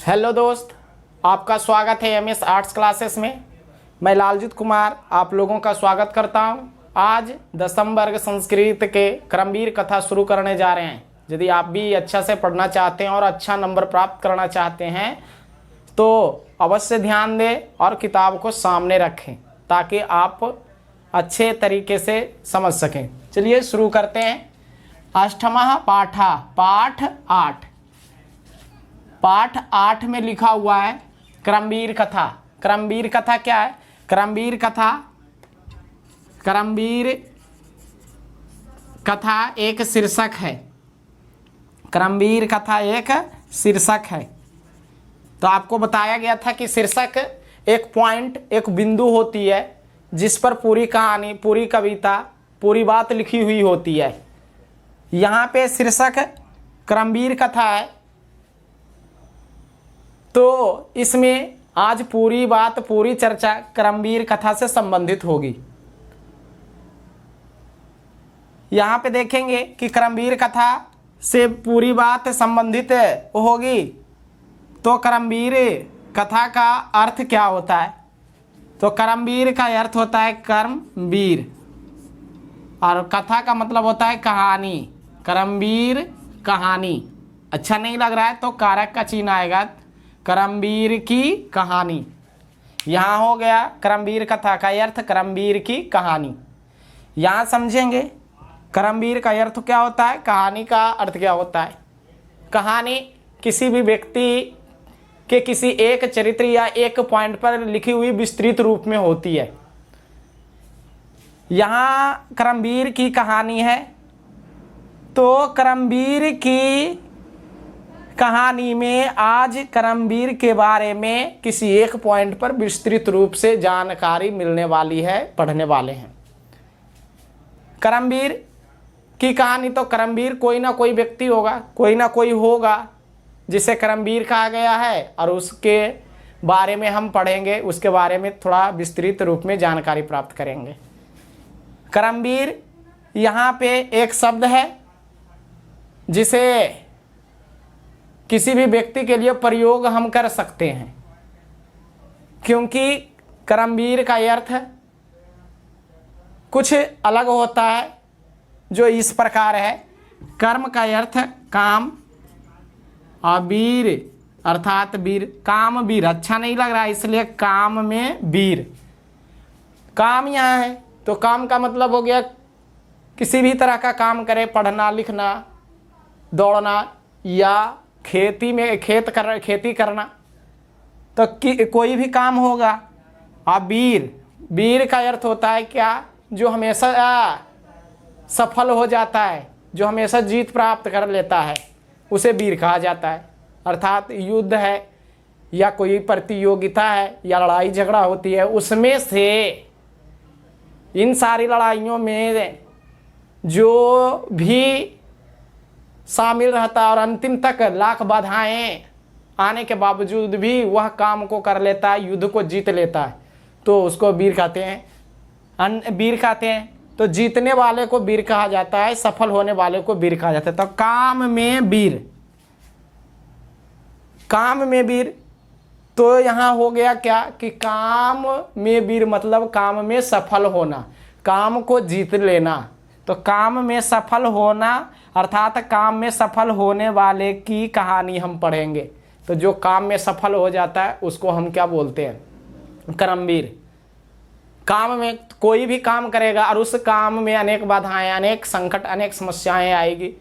Hello दोस्त, आपका स्वागत है एमएस आर्ट्स क्लासेस में। मैं लालजीत कुमार आप लोगों का स्वागत करता हूं। आज दसम वर्ग संस्कृत के क्रमवीर कथा शुरू करने जा रहे हैं। यदि आप भी अच्छा से पढ़ना चाहते हैं और अच्छा नंबर प्राप्त करना चाहते हैं तो अवश्य ध्यान दें और किताब को सामने रखें ताकि आप अच्छे तरीके से समझ सकें। चलिए शुरू करते हैं। अष्टमः पाठः, पाठ 8 में लिखा हुआ है क्रमवीर कथा। क्रमवीर कथा क्या है? क्रमवीर कथा एक शीर्षक है। क्रमवीर कथा एक शीर्षक है। तो आपको बताया गया था कि शीर्षक एक पॉइंट, एक बिंदु होती है जिस पर पूरी कहानी, पूरी कविता, पूरी बात लिखी हुई होती है। यहाँ पे शीर्षक क्रमवीर कथा है तो इसमें आज पूरी बात, पूरी चर्चा क्रमवीर कथा से संबंधित होगी। यहाँ पे देखेंगे कि क्रमवीर कथा से पूरी बात संबंधित होगी तो क्रमवीर कथा का अर्थ क्या होता है? तो क्रमवीर का अर्थ होता है कर्मवीर और कथा का मतलब होता है कहानी। क्रमवीर कहानी। अच्छा नहीं लग रहा है तो कारक का चिन्ह आएगा, क्रमवीर की कहानी। यहाँ हो गया क्रमवीर कथा का अर्थ क्रमवीर की कहानी। यहाँ समझेंगे क्रमवीर का अर्थ क्या होता है, कहानी का अर्थ क्या होता है। कहानी किसी भी व्यक्ति के किसी एक चरित्र या एक पॉइंट पर लिखी हुई विस्तृत रूप में होती है। यहाँ क्रमवीर की कहानी है तो क्रमवीर की कहानी में आज क्रमवीर के बारे में किसी एक पॉइंट पर विस्तृत रूप से जानकारी मिलने वाली है, पढ़ने वाले हैं। क्रमवीर की कहानी तो क्रमवीर कोई ना कोई व्यक्ति होगा, कोई ना कोई होगा जिसे क्रमवीर कहा गया है और उसके बारे में हम पढ़ेंगे, उसके बारे में थोड़ा विस्तृत रूप में जानकारी प्राप्त करेंगे। क्रमवीर यहाँ पे एक शब्द है जिसे किसी भी व्यक्ति के लिए प्रयोग हम कर सकते हैं, क्योंकि क्रमवीर का अर्थ कुछ अलग होता है जो इस प्रकार है। कर्म का अर्थ काम और वीर अर्थात वीर, काम वीर। अच्छा नहीं लग रहा है इसलिए काम में वीर। काम यहाँ है तो काम का मतलब हो गया किसी भी तरह का काम करे, पढ़ना, लिखना, दौड़ना या खेती करना, तो कोई भी काम होगा। अब वीर का अर्थ होता है क्या? जो हमेशा सफल हो जाता है, जो हमेशा जीत प्राप्त कर लेता है, उसे वीर कहा जाता है। अर्थात युद्ध है या कोई प्रतियोगिता है या लड़ाई झगड़ा होती है, उसमें से इन सारी लड़ाइयों में जो भी शामिल रहता है और अंतिम तक लाख बाधाएं आने के बावजूद भी वह काम को कर लेता है, युद्ध को जीत लेता है, तो उसको वीर कहते हैं। वीर कहते हैं तो जीतने वाले को वीर कहा जाता है, सफल होने वाले को वीर कहा जाता है। तो काम में वीर, काम में वीर। तो यहाँ हो गया क्या कि काम में वीर मतलब काम में सफल होना, काम को जीत लेना। तो काम में सफल होना अर्थात काम में सफल होने वाले की कहानी हम पढ़ेंगे। तो जो काम में सफल हो जाता है उसको हम क्या बोलते हैं? क्रमवीर। काम में कोई भी काम करेगा और उस काम में अनेक बाधाएं, अनेक संकट, अनेक समस्याएं आएगी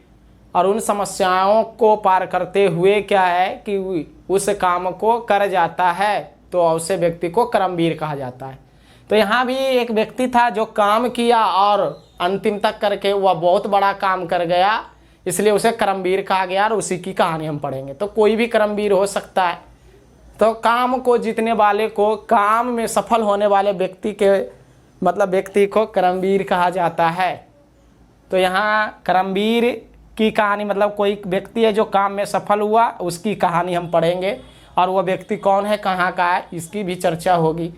और उन समस्याओं को पार करते हुए क्या है कि उस काम को कर जाता है तो उसे व्यक्ति को क्रमवीर कहा जाता है। तो यहाँ भी एक व्यक्ति था जो काम किया और अंतिम तक करके वह बहुत बड़ा काम कर गया, इसलिए उसे क्रमवीर कहा गया और उसी की कहानी हम पढ़ेंगे। तो कोई भी क्रमवीर हो सकता है। तो काम को जीतने वाले को, काम में सफल होने वाले व्यक्ति के मतलब व्यक्ति को क्रमवीर कहा जाता है। तो यहाँ क्रमवीर की कहानी मतलब कोई व्यक्ति है जो काम में सफल हुआ, उसकी कहानी हम पढ़ेंगे और वह व्यक्ति कौन है, कहाँ का है, इसकी भी चर्चा होगी।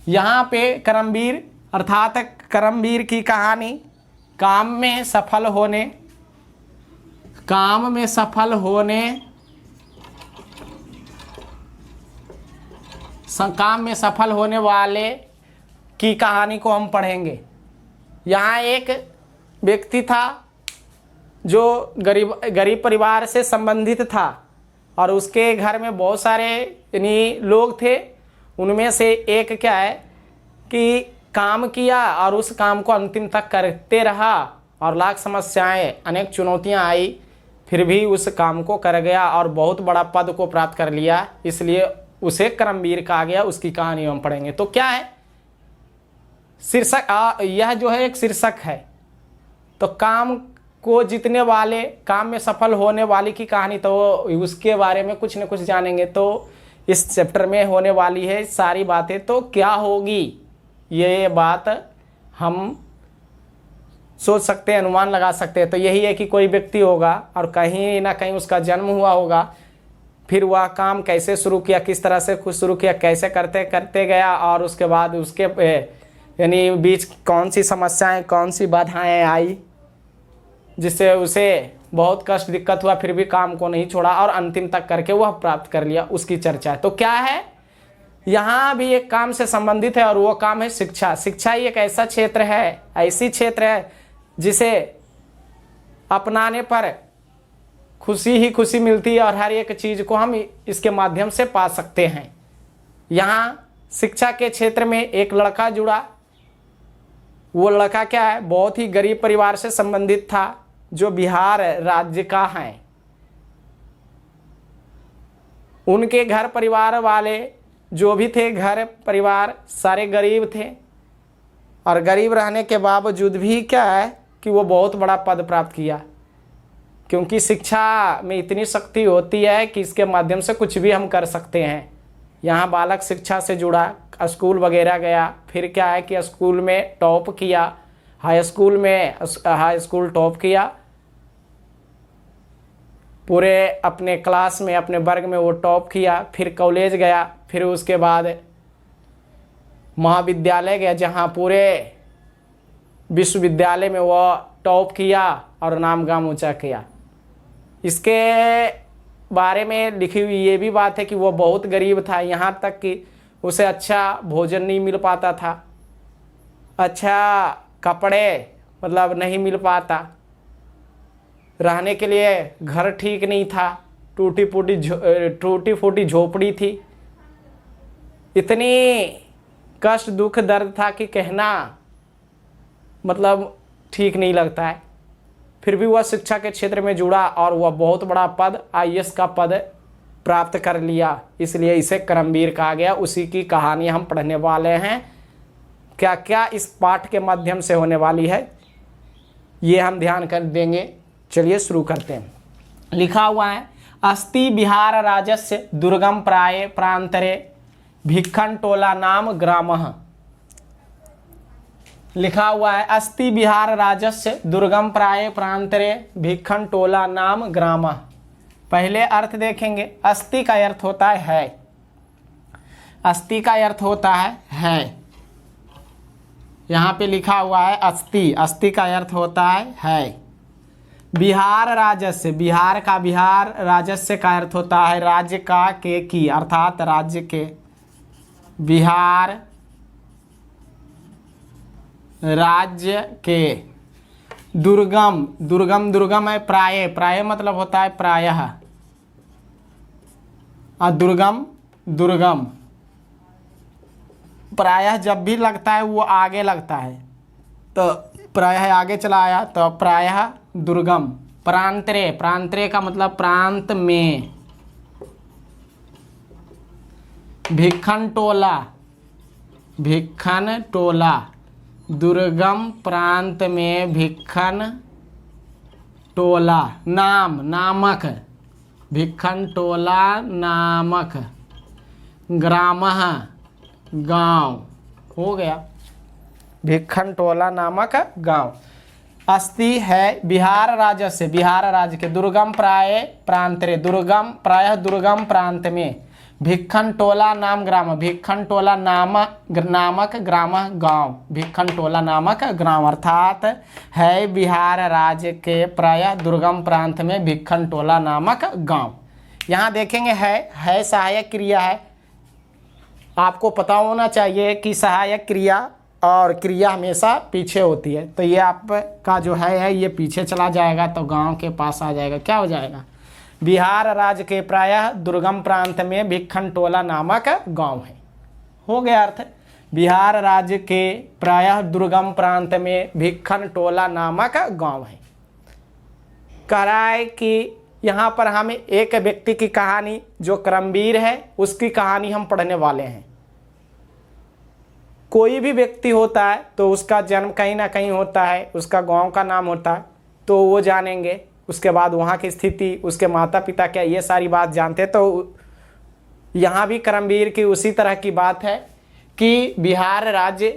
यहाँ पे क्रमवीर अर्थात क्रमवीर की कहानी काम में सफल होने काम में सफल होने वाले की कहानी को हम पढ़ेंगे। यहाँ एक व्यक्ति था जो गरीब परिवार से संबंधित था और उसके घर में बहुत सारे यानी लोग थे। उनमें से एक क्या है कि काम किया और उस काम को अंतिम तक करते रहा और लाख समस्याएं अनेक चुनौतियां आई, फिर भी उस काम को कर गया और बहुत बड़ा पद को प्राप्त कर लिया, इसलिए उसे कर्मवीर कहा गया। उसकी कहानी हम पढ़ेंगे। तो क्या है शीर्षक, यह जो है एक शीर्षक है। तो काम को जीतने वाले, काम में सफल होने वाले की कहानी, तो उसके बारे में कुछ न कुछ जानेंगे। तो इस चैप्टर में होने वाली है सारी बातें। तो क्या होगी ये बात हम सोच सकते हैं, अनुमान लगा सकते हैं। तो यही है कि कोई व्यक्ति होगा और कहीं ना कहीं उसका जन्म हुआ होगा, फिर वह काम कैसे शुरू किया, किस तरह से खुद शुरू किया, कैसे करते करते गया और उसके बाद उसके यानी बीच कौन सी समस्याएं, कौन सी बाधाएं आई जिससे उसे बहुत कष्ट दिक्कत हुआ, फिर भी काम को नहीं छोड़ा और अंतिम तक करके वह प्राप्त कर लिया, उसकी चर्चा है। तो क्या है, यहाँ भी एक काम से संबंधित है और वो काम है शिक्षा। शिक्षा ही एक ऐसा क्षेत्र है, ऐसी क्षेत्र है जिसे अपनाने पर खुशी ही खुशी मिलती है और हर एक चीज़ को हम इसके माध्यम से पा सकते हैं। यहाँ शिक्षा के क्षेत्र में एक लड़का जुड़ा। वो लड़का क्या है, बहुत ही गरीब परिवार से संबंधित था जो बिहार राज्य का है। उनके घर परिवार वाले जो भी थे, घर परिवार सारे गरीब थे और गरीब रहने के बावजूद भी क्या है कि वो बहुत बड़ा पद प्राप्त किया, क्योंकि शिक्षा में इतनी शक्ति होती है कि इसके माध्यम से कुछ भी हम कर सकते हैं। यहाँ बालक शिक्षा से जुड़ा, स्कूल वगैरह गया, फिर क्या है कि स्कूल में टॉप किया, हाई स्कूल टॉप किया, पूरे अपने क्लास में अपने वर्ग में वो टॉप किया, फिर कॉलेज गया, फिर उसके बाद महाविद्यालय गया जहाँ पूरे विश्वविद्यालय में वो टॉप किया और नाम गाम ऊंचा किया। इसके बारे में लिखी हुई ये भी बात है कि वो बहुत गरीब था, यहाँ तक कि उसे अच्छा भोजन नहीं मिल पाता था, अच्छा कपड़े मतलब नहीं मिल पाता, रहने के लिए घर ठीक नहीं था, टूटी फूटी झोपड़ी थी, इतनी कष्ट दुख दर्द था कि कहना मतलब ठीक नहीं लगता है। फिर भी वह शिक्षा के क्षेत्र में जुड़ा और वह बहुत बड़ा पद, IAS का पद प्राप्त कर लिया, इसलिए इसे कर्मवीर कहा गया। उसी की कहानी हम पढ़ने वाले हैं। क्या क्या इस पाठ के माध्यम से होने वाली है ये हम ध्यान कर देंगे। चलिए शुरू करते हैं। लिखा हुआ है, अस्ति बिहार राजस्य दुर्गम प्राये प्रांतरे भिक्खन टोला नाम ग्रामः। लिखा हुआ है, अस्ति बिहार राजस्य दुर्गम प्राये प्रांतरे भिक्खन टोला नाम ग्रामः। पहले अर्थ देखेंगे। अस्ति का अर्थ होता है अस्ति का अर्थ होता है। यहाँ पे लिखा हुआ है अस्ति, अस्ति का अर्थ होता है। बिहार राजस्य, बिहार का बिहार, राजस्य का अर्थ होता है राज्य का, के की अर्थात राज्य के, बिहार राज्य के। दुर्गम, दुर्गम दुर्गम है, प्राय, प्राय मतलब होता है प्रायः, और दुर्गम दुर्गम प्रायः जब भी लगता है वो आगे लगता है, तो प्रायः आगे चला आया तो प्रायः दुर्गम। प्रांतरे, प्रांतरे का मतलब प्रांत में। भिक्खन टोला, भिक्खन टोला, दुर्गम प्रांत में भिक्खन टोला। नाम, नामक, भिक्खन टोला नामक। ग्रामः, गांव हो गया, भिक्खन टोला नामक गांव। अस्ति है बिहार राज्य से, बिहार राज्य के, दुर्गम प्राय प्रांतरे, दुर्गम प्रायः दुर्गम प्रांत में, भिक्खन टोला नाम ग्राम, भिक्खन टोला नामक ग्राम गांव, भिक्खन टोला नामक ग्राम अर्थात है बिहार राज्य के प्रायः दुर्गम प्रांत में भिक्खन टोला नामक गांव। यहाँ देखेंगे है सहायक क्रिया है, आपको पता होना चाहिए कि सहायक क्रिया और क्रिया हमेशा पीछे होती है। तो ये आपका जो है ये पीछे चला जाएगा तो गांव के पास आ जाएगा। क्या हो जाएगा? बिहार राज्य के प्रायः दुर्गम प्रांत में भिक्खन टोला नामक गांव है। हो गया अर्थ। बिहार राज्य के प्रायः दुर्गम प्रांत में भिक्खन टोला नामक गांव है। कह रहा है कि यहाँ पर हमें एक व्यक्ति की कहानी जो करमवीर है उसकी कहानी हम पढ़ने वाले हैं। कोई भी व्यक्ति होता है तो उसका जन्म कहीं ना कहीं होता है, उसका गांव का नाम होता है, तो वो जानेंगे। उसके बाद वहाँ की स्थिति, उसके माता पिता क्या, ये सारी बात जानते। तो यहाँ भी करमवीर की उसी तरह की बात है कि बिहार राज्य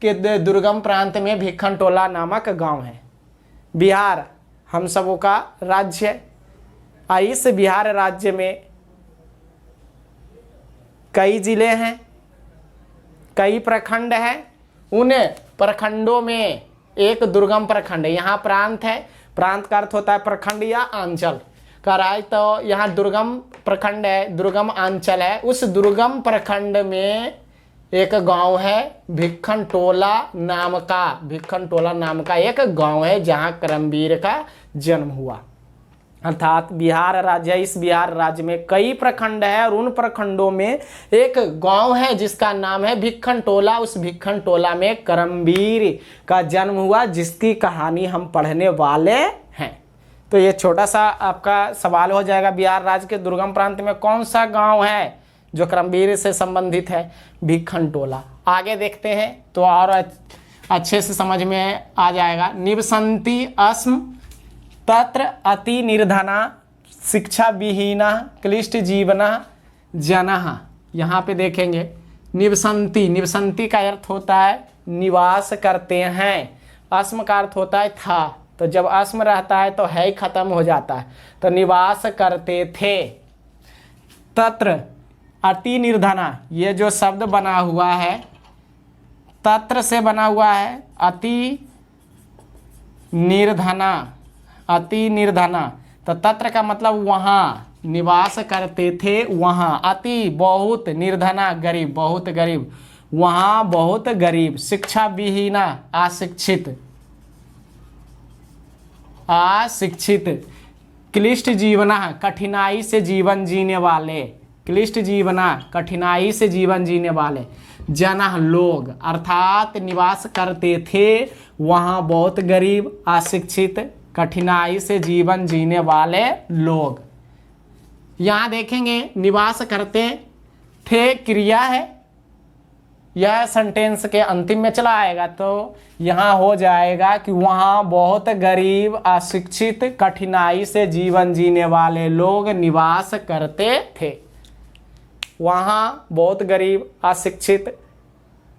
के दुर्गम प्रांत में भिक्खन टोला नामक गांव है। बिहार हम सबों का राज्य है। इस बिहार राज्य में कई जिले हैं, कई प्रखंड हैं। उन प्रखंडों में एक दुर्गम प्रखंड है। यहाँ प्रांत है, प्रांत का अर्थ होता है प्रखंड या अंचल। कराए तो यहाँ दुर्गम प्रखंड है, दुर्गम अंचल है। उस दुर्गम प्रखंड में एक गांव है भिक्खन टोला नाम का। भिक्खन टोला नाम का एक गांव है जहाँ करमवीर का जन्म हुआ। अर्थात बिहार राज्य, इस बिहार राज्य में कई प्रखंड है और उन प्रखंडों में एक गांव है जिसका नाम है भिक्खन टोला। उस भिक्खन टोला में करमवीर का जन्म हुआ, जिसकी कहानी हम पढ़ने वाले हैं। तो ये छोटा सा आपका सवाल हो जाएगा, बिहार राज्य के दुर्गम प्रांत में कौन सा गांव है जो करमवीर से संबंधित है? भिक्खन टोला। आगे देखते हैं तो और अच्छे से समझ में आ जाएगा। निवसंति अस्म तत्र अति निर्धना शिक्षा विहीना क्लिष्ट जीवना जनः। यहाँ पे देखेंगे निवसंति, निवसंति का अर्थ होता है निवास करते हैं। अस्म का अर्थ होता है था, तो जब अस्म रहता है तो है खत्म हो जाता है, तो निवास करते थे। तत्र अति निर्धना, ये जो शब्द बना हुआ है तत्र से बना हुआ है। अति निर्धना, अति निर्धना, तो तत्र का मतलब वहाँ निवास करते थे। वहाँ अति बहुत, निर्धना गरीब, बहुत गरीब, वहाँ बहुत गरीब। शिक्षा विहीना अशिक्षित, अशिक्षित। क्लिष्ट जीवना कठिनाई से जीवन जीने वाले, क्लिष्ट जीवना कठिनाई से जीवन जीने वाले। जनः लोग, अर्थात निवास करते थे वहाँ बहुत गरीब, अशिक्षित, कठिनाई से जीवन जीने वाले लोग। यहाँ देखेंगे निवास करते थे क्रिया है, यह सेंटेंस के अंतिम में चला आएगा, तो यहाँ हो जाएगा कि वहाँ बहुत गरीब, अशिक्षित, कठिनाई से जीवन जीने वाले लोग निवास करते थे। वहाँ बहुत गरीब, अशिक्षित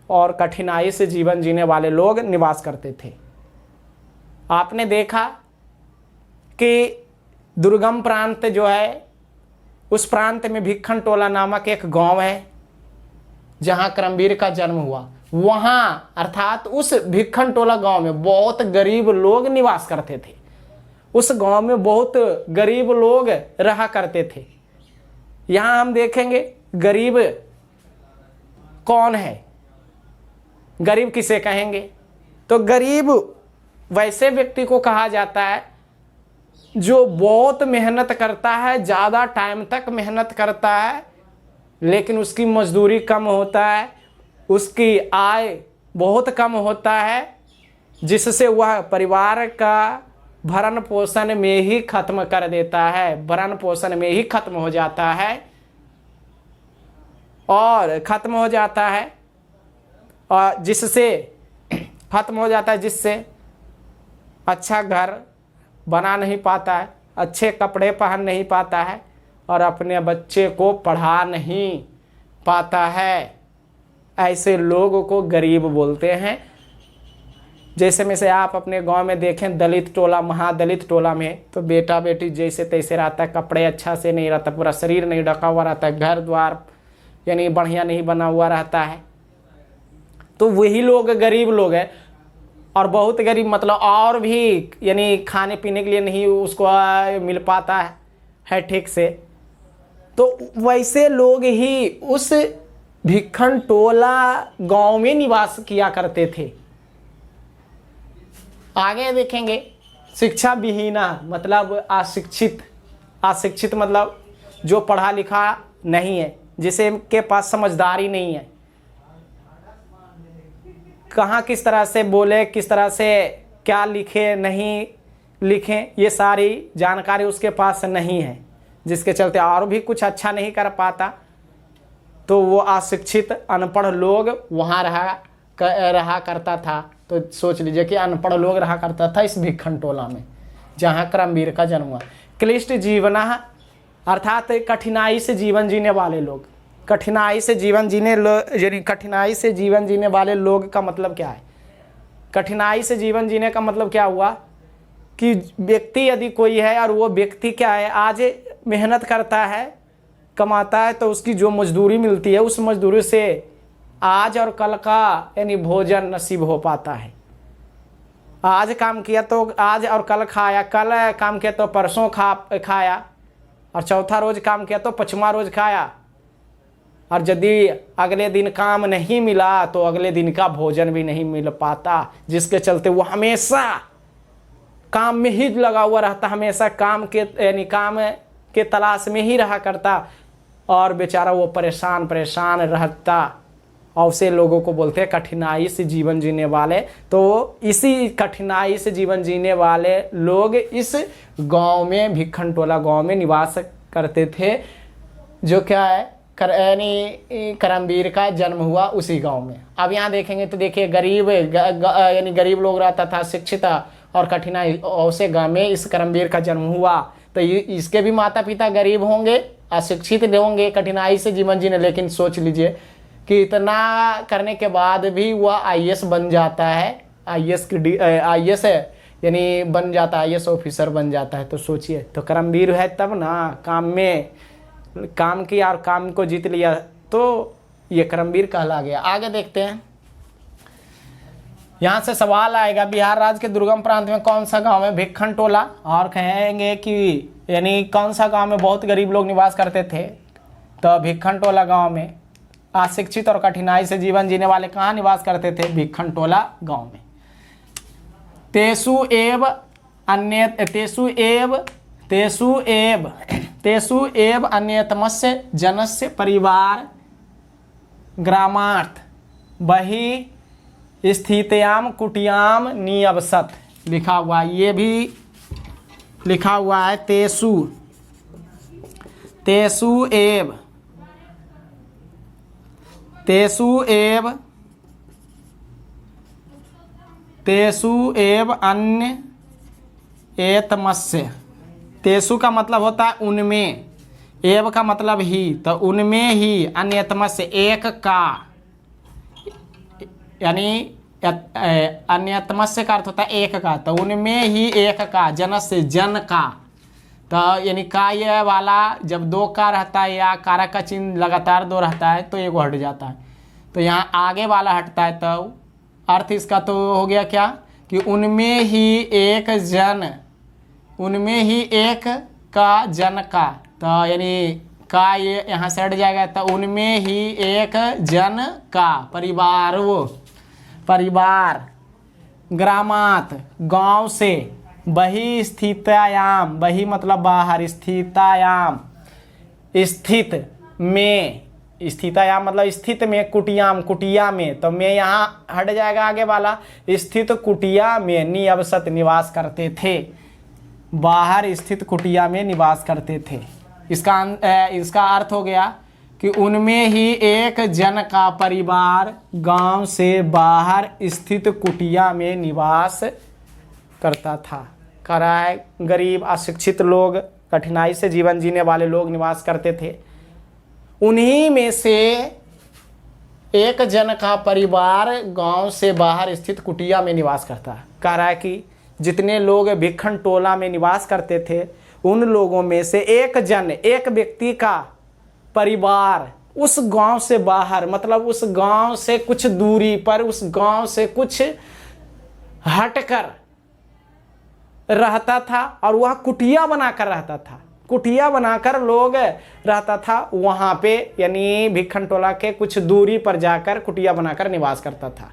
और कठिनाई से जीवन जीने वाले लोग निवास करते थे। आपने देखा कि दुर्गम प्रांत जो है, उस प्रांत में भिक्खन टोला नामक एक गांव है जहां करमवीर का जन्म हुआ। वहां अर्थात उस भिक्खन टोला गांव में बहुत गरीब लोग निवास करते थे। उस गांव में बहुत गरीब लोग रहा करते थे। यहां हम देखेंगे गरीब कौन है, गरीब किसे कहेंगे? तो गरीब वैसे व्यक्ति को कहा जाता है जो बहुत मेहनत करता है, ज़्यादा टाइम तक मेहनत करता है, लेकिन उसकी मजदूरी कम होता है, उसकी आय बहुत कम होता है, जिससे वह परिवार का भरण पोषण में ही खत्म कर देता है, भरण पोषण में ही खत्म हो जाता है और खत्म हो जाता है, और जिससे खत्म हो जाता है, जिससे अच्छा घर बना नहीं पाता है, अच्छे कपड़े पहन नहीं पाता है और अपने बच्चे को पढ़ा नहीं पाता है। ऐसे लोगों को गरीब बोलते हैं। जैसे में से आप अपने गांव में देखें दलित टोला, महादलित टोला में तो बेटा बेटी जैसे तैसे रहता है, कपड़े अच्छा से नहीं रहता, पूरा शरीर नहीं ढका हुआ रहता है, घर द्वार यानी बढ़िया नहीं बना हुआ रहता है, तो वही लोग गरीब लोग हैं। और बहुत गरीब मतलब और भी यानी खाने पीने के लिए नहीं उसको मिल पाता है ठीक से, तो वैसे लोग ही उस भिखन टोला गांव में निवास किया करते थे। आगे देखेंगे शिक्षा विहीना मतलब अशिक्षित। अशिक्षित मतलब जो पढ़ा लिखा नहीं है, जिसे के पास समझदारी नहीं है, कहाँ किस तरह से बोले, किस तरह से क्या लिखे नहीं लिखें, ये सारी जानकारी उसके पास नहीं है, जिसके चलते और भी कुछ अच्छा नहीं कर पाता। तो वो अशिक्षित अनपढ़ लोग वहाँ रहा करता था। तो सोच लीजिए कि अनपढ़ लोग रहा करता था इस भिखन टोला में, जहाँ करमवीर का जन्म हुआ। क्लिष्ट जीवना अर्थात कठिनाई से जीवन जीने वाले लोग। कठिनाई से जीवन जीने वाले लोग का मतलब क्या है? कठिनाई से जीवन जीने का मतलब क्या हुआ कि व्यक्ति यदि कोई है और वो व्यक्ति क्या है, आज मेहनत करता है, कमाता है, तो उसकी जो मजदूरी मिलती है उस मजदूरी से आज और कल का यानी भोजन नसीब हो पाता है। आज काम किया तो आज और कल खाया, कल काम किया तो परसों खाया, और चौथा रोज काम किया तो पांचवा रोज खाया। और यदि अगले दिन काम नहीं मिला तो अगले दिन का भोजन भी नहीं मिल पाता, जिसके चलते वो हमेशा काम में ही लगा हुआ रहता, हमेशा काम के यानी काम के तलाश में ही रहा करता, और बेचारा वो परेशान रहता। और उसे लोगों को बोलते हैं कठिनाई से जीवन जीने वाले। तो इसी कठिनाई से जीवन जीने वाले लोग इस गांव में, भिखन टोला गांव में निवास करते थे, जो क्या है यानी करमवीर का जन्म हुआ उसी गांव में। अब यहाँ देखेंगे तो देखिए गरीब यानी गरीब लोग रहता था, शिक्षित और कठिनाई से गांव में इस करमवीर का जन्म हुआ। तो इसके भी माता पिता गरीब होंगे, अशिक्षित होंगे, कठिनाई से जीवन जीने। लेकिन सोच लीजिए कि इतना करने के बाद भी वह आईएएस बन जाता है, आईएएस यानी बन जाता है, आईएएस ऑफिसर बन जाता है। तो सोचिए, तो करमवीर है तब ना, काम किया और काम को जीत लिया, तो ये करमवीर कहला गया। आगे देखते हैं, यहाँ से सवाल आएगा, बिहार राज्य के दुर्गम प्रांत में कौन सा गांव है भिखन टोला? और कहेंगे कि यानी कौन सा गांव में बहुत गरीब लोग निवास करते थे? तो भिखन टोला गांव में। अशिक्षित और कठिनाई से जीवन जीने वाले कहाँ निवास करते थे? भिखन टोला गांव में। तेसु एव अन्यतमस्य जनस्य परिवार ग्रामार्थ बहि स्थितयाम कुटियाम नियवसत लिखा हुआ, ये भी लिखा हुआ है। तेसु एव अन्य एतमस्य। तेसु का मतलब होता है उनमें, एव का मतलब ही, तो उनमें ही, अन्यतमस्य एक का, यानी अन्यतमस्य का अर्थ होता है एक का, तो उनमें ही एक का, जनस्य जन का। तो यानी का ये वाला जब दो का रहता है या कारक का चिन्ह लगातार दो रहता है तो एक हट जाता है, तो यहाँ आगे वाला हटता है। तो अर्थ इसका तो हो गया क्या कि उनमें ही एक जन, उनमें ही एक का जन का, तो यानी का ये यहाँ से हट जाएगा, तो उनमें ही एक जन का परिवार ग्रामात गांव से, बहि स्थितायाम, बहि मतलब बाहर, स्थितायाम स्थित में, स्थितायाम मतलब स्थित में, कुटियाम कुटिया में, तो मैं यहाँ हट जाएगा आगे वाला, स्थित कुटिया में नियवसत निवास करते थे, बाहर स्थित कुटिया में निवास करते थे। इसका अर्थ हो गया कि उनमें ही एक जन का परिवार गांव से बाहर स्थित कुटिया में निवास करता था। कह रहा है गरीब अशिक्षित लोग, कठिनाई से जीवन जीने वाले लोग निवास करते थे, उन्हीं में से एक जन का परिवार गांव से बाहर स्थित कुटिया में निवास करता है। कह रहा है कि जितने लोग भिखन टोला में निवास करते थे उन लोगों में से एक जन, एक व्यक्ति का परिवार उस गांव से बाहर, मतलब उस गांव से कुछ दूरी पर, उस गांव से कुछ हटकर रहता था, और वह कुटिया बनाकर रहता था। कुटिया बनाकर लोग रहता था वहाँ पे, यानी भिखमटोला के कुछ दूरी पर जाकर कुटिया बनाकर निवास करता था।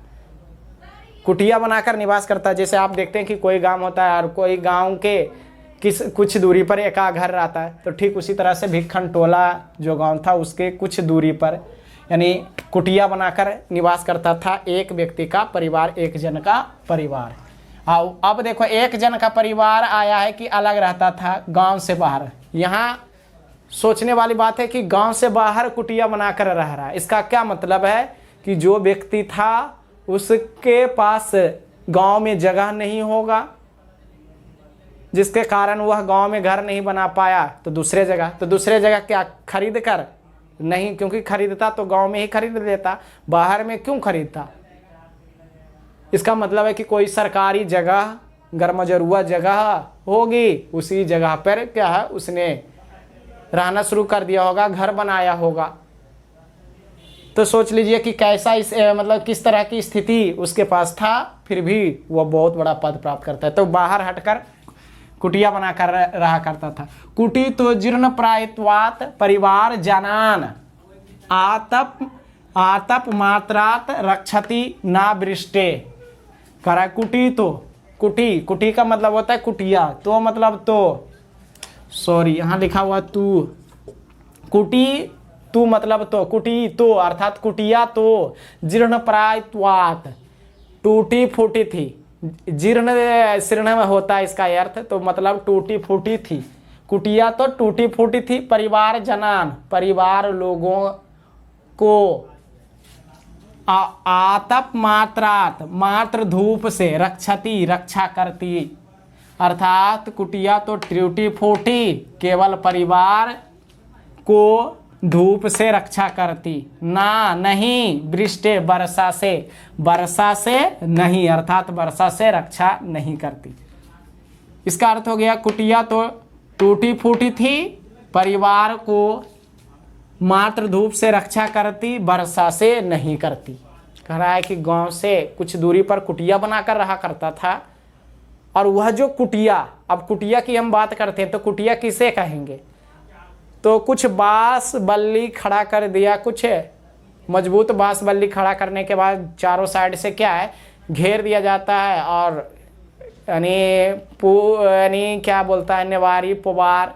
कुटिया बनाकर निवास करता, जैसे आप देखते हैं कि कोई गांव होता है और कोई गांव के कुछ दूरी पर एक घर रहता है, तो ठीक उसी तरह से भिखमटोला जो गांव था उसके कुछ दूरी पर यानी कुटिया बनाकर निवास करता था एक व्यक्ति का परिवार, एक जन का परिवार। अब देखो एक जन का परिवार आया है कि अलग रहता था गांव से बाहर। यहाँ सोचने वाली बात है कि गांव से बाहर कुटिया बनाकर रह रहा है, इसका क्या मतलब है कि जो व्यक्ति था उसके पास गांव में जगह नहीं होगा, जिसके कारण वह गांव में घर नहीं बना पाया, तो दूसरे जगह क्या खरीद कर नहीं, क्योंकि खरीदता तो गांव में ही खरीद लेता, बाहर में क्यों खरीदता। इसका मतलब है कि कोई सरकारी जगह, गरमजरुआ जगह होगी, उसी जगह पर क्या है उसने रहना शुरू कर दिया होगा, घर बनाया होगा। तो सोच लीजिए कि कैसा मतलब किस तरह की स्थिति उसके पास था, फिर भी वह बहुत बड़ा पद प्राप्त करता है। तो बाहर हटकर कुटिया बनाकर रहा करता था। कुटी तो जीर्ण प्रायत्वात परिवार जनान आतप मात्रात रक्षति ना वृष्टे। करा कुटी तो कुटी का मतलब होता है कुटिया, तो मतलब तो सॉरी यहाँ लिखा हुआ तू, कुटी तू मतलब तो, कुटी तो अर्थात कुटिया तो जीर्ण प्रायत्वात टूटी फूटी थी। जीर्ण शीर्ण में होता है इसका अर्थ, तो मतलब टूटी फूटी थी। कुटिया तो टूटी फूटी थी। परिवार जनान परिवार लोगों को आतप मात्रात मात्र धूप से रक्षति रक्षा करती, अर्थात कुटिया तो टूटी फूटी केवल परिवार को धूप से रक्षा करती, ना नहीं वृष्टि वर्षा से नहीं, अर्थात वर्षा से रक्षा नहीं करती। इसका अर्थ हो गया कुटिया तो टूटी फूटी थी, परिवार को मात्र धूप से रक्षा करती, वर्षा से नहीं करती। कह रहा है कि गांव से कुछ दूरी पर कुटिया बनाकर रहा करता था, और वह जो कुटिया, अब कुटिया की हम बात करते हैं तो कुटिया किसे कहेंगे, तो कुछ बांस बल्ली खड़ा कर दिया, कुछ मजबूत बांस बल्ली खड़ा करने के बाद चारों साइड से क्या है घेर दिया जाता है, और यानी क्या बोलता है नेवारी पुवार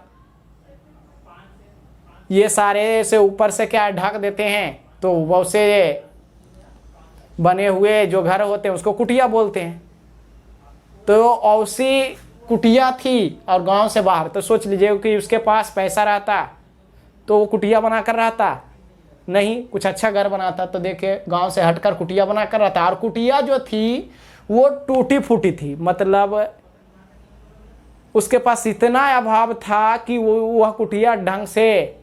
ये सारे से ऊपर से क्या ढक देते हैं, तो वो से बने हुए जो घर होते हैं उसको कुटिया बोलते हैं। तो औसी कुटिया थी और गांव से बाहर, तो सोच लीजिए कि उसके पास पैसा रहता तो वो कुटिया बनाकर रहता नहीं, कुछ अच्छा घर बनाता, तो देखिए गांव से हटकर कुटिया बनाकर रहता। और कुटिया जो थी वो टूटी फूटी थी, मतलब उसके पास इतना अभाव था कि वह कुटिया ढंग से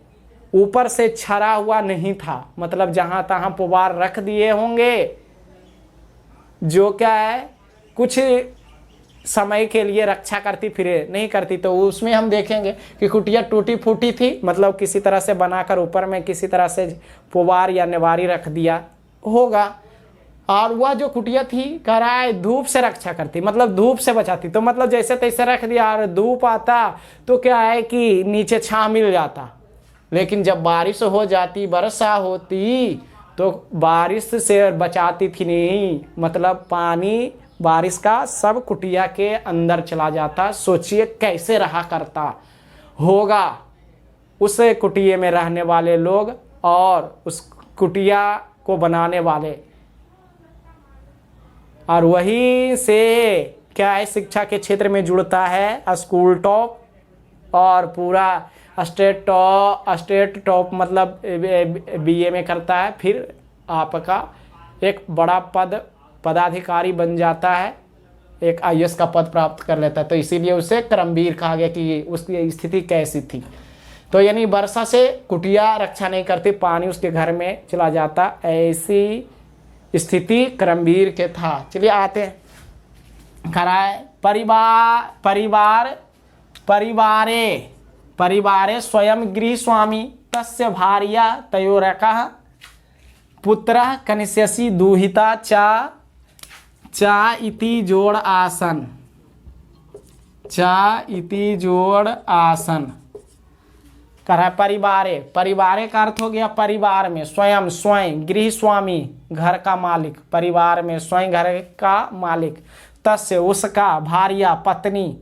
ऊपर से छरा हुआ नहीं था, मतलब जहां तहां पुवार रख दिए होंगे, जो क्या है कुछ समय के लिए रक्षा करती फिर नहीं करती। तो उसमें हम देखेंगे कि कुटिया टूटी फूटी थी, मतलब किसी तरह से बनाकर ऊपर में किसी तरह से पुवार या नेवारी रख दिया होगा। और वह जो कुटिया थी कह रहा है धूप से रक्षा करती, मतलब धूप से बचाती, तो मतलब जैसे तैसे रख दिया और धूप आता तो क्या है कि नीचे छां मिल जाता। लेकिन जब बारिश हो जाती, वर्षा होती, तो बारिश से बचाती थी नहीं, मतलब पानी बारिश का सब कुटिया के अंदर चला जाता। सोचिए कैसे रहा करता होगा उस कुटिया में रहने वाले लोग और उस कुटिया को बनाने वाले। और वही से क्या है शिक्षा के क्षेत्र में जुड़ता है स्कूल टॉप और पूरा स्टेट टॉप मतलब बीए में करता है, फिर आपका एक बड़ा पदाधिकारी बन जाता है, एक आईएएस का पद प्राप्त कर लेता है। तो इसीलिए उसे करमवीर कहा गया कि उसकी स्थिति कैसी थी। तो यानी वर्षा से कुटिया रक्षा नहीं करती, पानी उसके घर में चला जाता, ऐसी स्थिति करमवीर के था। चलिए आते हैं कराए परिवारे स्वयं गृहस्वामी तस्य भार्या तयोरकः पुत्रः कनिष्यसि दुहिता चा इति जोड़ आसन कह रहा परिवारे, परिवारे का अर्थ हो गया परिवार में, स्वयं, स्वयं, गृह स्वामी, घर का मालिक, परिवार में स्वयं घर का मालिक, तस्य उसका, भार्या पत्नी,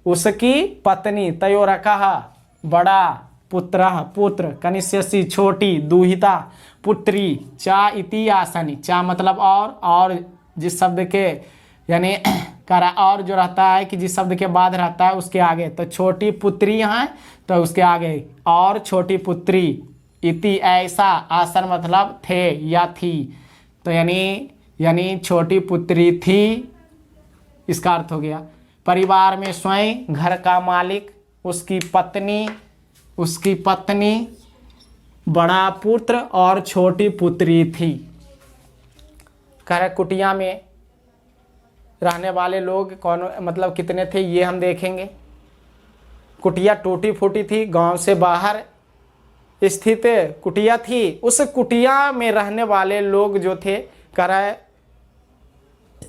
उसकी पत्नी, तयोरकः बड़ा, पुत्र पुत्र, कनिष्यसि छोटी, दुहिता पुत्री, चा इति आसनि, चा मतलब और जिस शब्द के यानी करा और जो रहता है कि जिस शब्द के बाद रहता है उसके आगे, तो छोटी पुत्री यहाँ तो उसके आगे और छोटी पुत्री, इति ऐसा, आसन मतलब थे या थी, तो यानी छोटी पुत्री थी, इसका अर्थ हो गया परिवार में स्वयं घर का मालिक, उसकी पत्नी, बड़ा पुत्र और छोटी पुत्री थी। कह रहे कुटिया में रहने वाले लोग कौन मतलब कितने थे ये हम देखेंगे। कुटिया टूटी फूटी थी, गांव से बाहर स्थित कुटिया थी। उस कुटिया में रहने वाले लोग जो थे, कह रहा है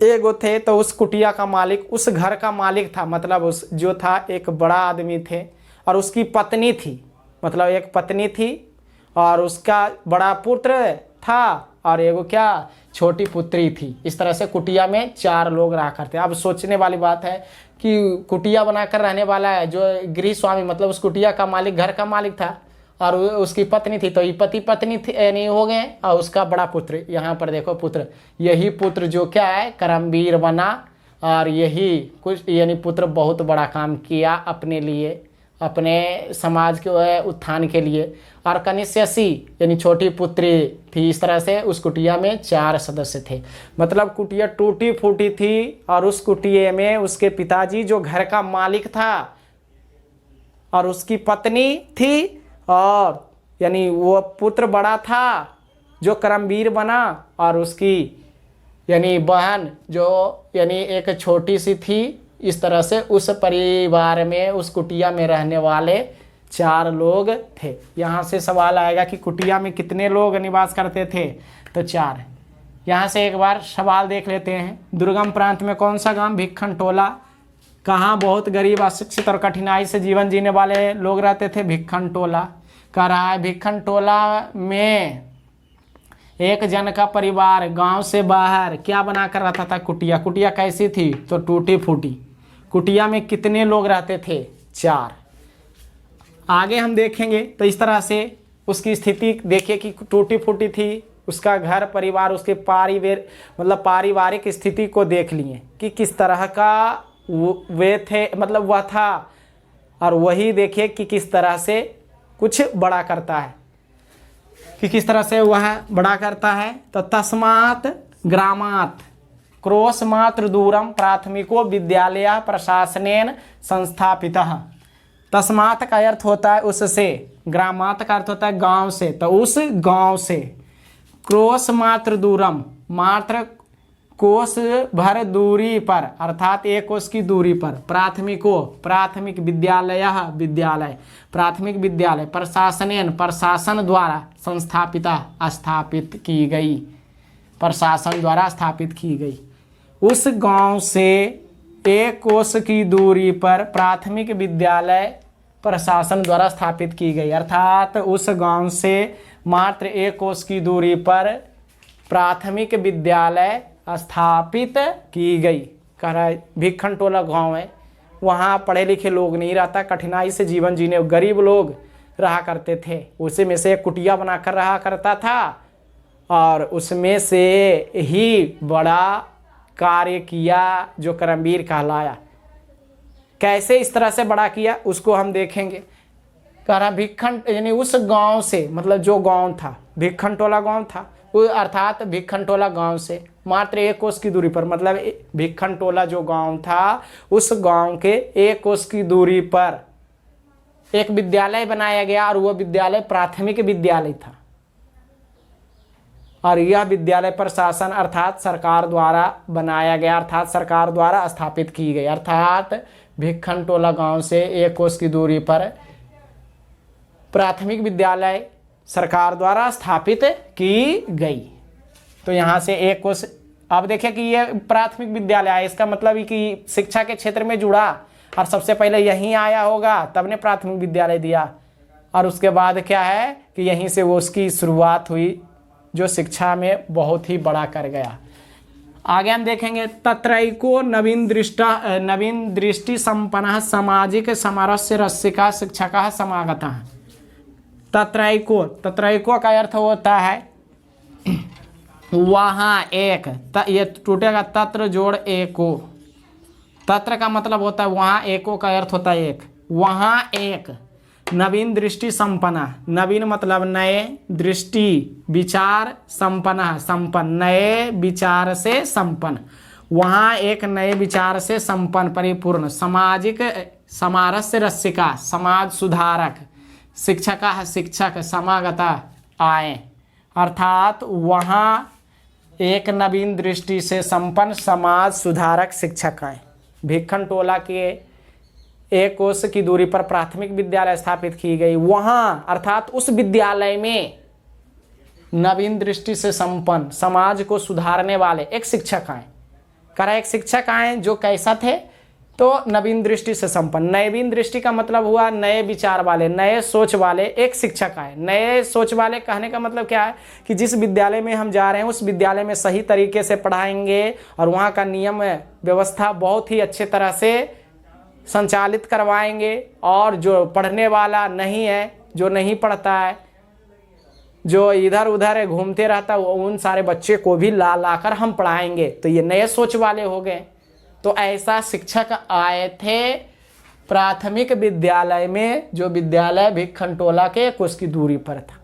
एगो थे, तो उस कुटिया का मालिक उस घर का मालिक था, मतलब उस जो था एक बड़ा आदमी थे और उसकी पत्नी थी, मतलब एक पत्नी थी और उसका बड़ा पुत्र था और एगो क्या छोटी पुत्री थी। इस तरह से कुटिया में 4 लोग रहा करते। अब सोचने वाली बात है कि कुटिया बनाकर रहने वाला है जो गृह स्वामी, मतलब उस कुटिया का मालिक घर का मालिक था और उसकी पत्नी थी, तो ये पति पत्नी थी नहीं हो गए, और उसका बड़ा पुत्र, यहाँ पर देखो पुत्र, यही पुत्र जो क्या है कर्मवीर बना और यही कुछ यानी पुत्र बहुत बड़ा काम किया अपने लिए, अपने समाज के उत्थान के लिए। और कनिष्यसी यानी छोटी पुत्री थी। इस तरह से उस कुटिया में 4 सदस्य थे, मतलब कुटिया टूटी फूटी थी और उस कुटिया में उसके पिताजी जो घर का मालिक था और उसकी पत्नी थी और यानी वो पुत्र बड़ा था जो कर्मवीर बना और उसकी यानी बहन जो यानी एक छोटी सी थी। इस तरह से उस परिवार में उस कुटिया में रहने वाले 4 लोग थे। यहाँ से सवाल आएगा कि कुटिया में कितने लोग निवास करते थे, तो 4। यहाँ से एक बार सवाल देख लेते हैं। दुर्गम प्रांत में कौन सा गांव? भिक्खन टोला। कहाँ बहुत गरीब, अशिक्षित और कठिनाई से जीवन जीने वाले लोग रहते थे? भिक्खन टोला। कह रहा है भिक्खन टोला में एक जन का परिवार गांव से बाहर क्या बनाकर रहता था? कुटिया। कुटिया कैसी थी? तो टूटी फूटी। कुटिया में कितने लोग रहते थे? 4। आगे हम देखेंगे तो इस तरह से उसकी स्थिति देखिए कि टूटी फूटी थी, उसका घर परिवार, उसके पारिवारिक स्थिति को देख लिए कि किस तरह का वे थे, मतलब वह था, और वही देखिए कि किस तरह से कुछ बड़ा करता है, कि किस तरह से वह बड़ा करता है। तो तस्मात् ग्रामात् क्रोश मात्र दूरम प्राथमिको विद्यालय प्रशासनेन संस्थापितः। तस्मात् का अर्थ होता है उससे, ग्रामात् का अर्थ होता है गांव से, तो उस गांव से, क्रोश मात्र दूरम, मात्र कोस भर दूरी पर अर्थात 1 कोस की दूरी पर, प्राथमिक विद्यालय प्राथमिक विद्यालय प्रशासनेन प्रशासन द्वारा स्थापित की गई, प्रशासन द्वारा स्थापित की गई। उस गांव से 1 कोस की दूरी पर प्राथमिक विद्यालय प्रशासन द्वारा स्थापित की गई, अर्थात उस गांव से मात्र 1 कोस की दूरी पर प्राथमिक विद्यालय स्थापित की गई। कह रहा है भिक्खन टोला गाँव है, वहाँ पढ़े लिखे लोग नहीं रहता, कठिनाई से जीवन जीने गरीब लोग रहा करते थे। उसी में से एक कुटिया बनाकर रहा करता था और उसमें से ही बड़ा कार्य किया जो कर्मवीर कहलाया। कैसे इस तरह से बड़ा किया उसको हम देखेंगे। कह रहा भिक्खन यानी उस गांव से, मतलब जो गांव था भिक्खन टोला गांव था, अर्थात भिक्खन टोला गांव से मात्र 1 कोस की दूरी पर, मतलब भिक्खन टोला जो गांव था उस गांव के 1 कोस की दूरी पर एक विद्यालय बनाया गया और वह विद्यालय प्राथमिक विद्यालय था। और यह विद्यालय प्रशासन अर्थात सरकार द्वारा बनाया गया, अर्थात सरकार द्वारा स्थापित की गई, अर्थात भिक्खन टोला गांव से 1 कोस की दूरी पर प्राथमिक विद्यालय सरकार द्वारा स्थापित की गई। तो यहाँ से 1 कोस, अब देखिए कि ये प्राथमिक विद्यालय है, इसका मतलब कि शिक्षा के क्षेत्र में जुड़ा और सबसे पहले यहीं आया होगा तब ने प्राथमिक विद्यालय दिया। और उसके बाद क्या है कि यहीं से वो उसकी शुरुआत हुई जो शिक्षा में बहुत ही बड़ा कर गया। आगे हम देखेंगे तत्रैको नवीन दृष्टि संपन्न सामाजिक समरस्य रसिका शिक्षक समागतः। तत्रैको का अर्थ होता है वहाँ एक, ये टूटेगा तत्र जोड़ एको। तत्र का मतलब होता है वहाँ, एको का अर्थ होता है एक, वहाँ एक नवीन दृष्टि संपन्न, नवीन मतलब नए, दृष्टि विचार, संपन्न संपन्न, नए विचार से संपन्न, वहाँ एक नए विचार से संपन्न परिपूर्ण सामाजिक समारस्य रसिका समाज सुधारक शिक्षक समागता आए, अर्थात वहाँ एक नवीन दृष्टि से संपन्न समाज सुधारक शिक्षक आए। भिक्खन टोला के एक कोस की दूरी पर प्राथमिक विद्यालय स्थापित की गई, वहाँ अर्थात उस विद्यालय में नवीन दृष्टि से संपन्न समाज को सुधारने वाले एक शिक्षक आए। करा एक शिक्षक आए जो कैसा थे, तो नवीन दृष्टि से संपन्न। नवीन दृष्टि का मतलब हुआ नए विचार वाले, नए सोच वाले एक शिक्षक आए। नए सोच वाले कहने का मतलब क्या है कि जिस विद्यालय में हम जा रहे हैं उस विद्यालय में सही तरीके से पढ़ाएंगे और वहाँ का नियम व्यवस्था बहुत ही अच्छे तरह से संचालित करवाएंगे, और जो पढ़ने वाला नहीं है, जो नहीं पढ़ता है, जो इधर उधर घूमते रहता है, उन सारे बच्चे को भी ला कर हम पढ़ाएंगे। तो ये नए सोच वाले हो गए। तो ऐसा शिक्षक आए थे प्राथमिक विद्यालय में, जो विद्यालय भिक्खन टोला के कुछ की दूरी पर था।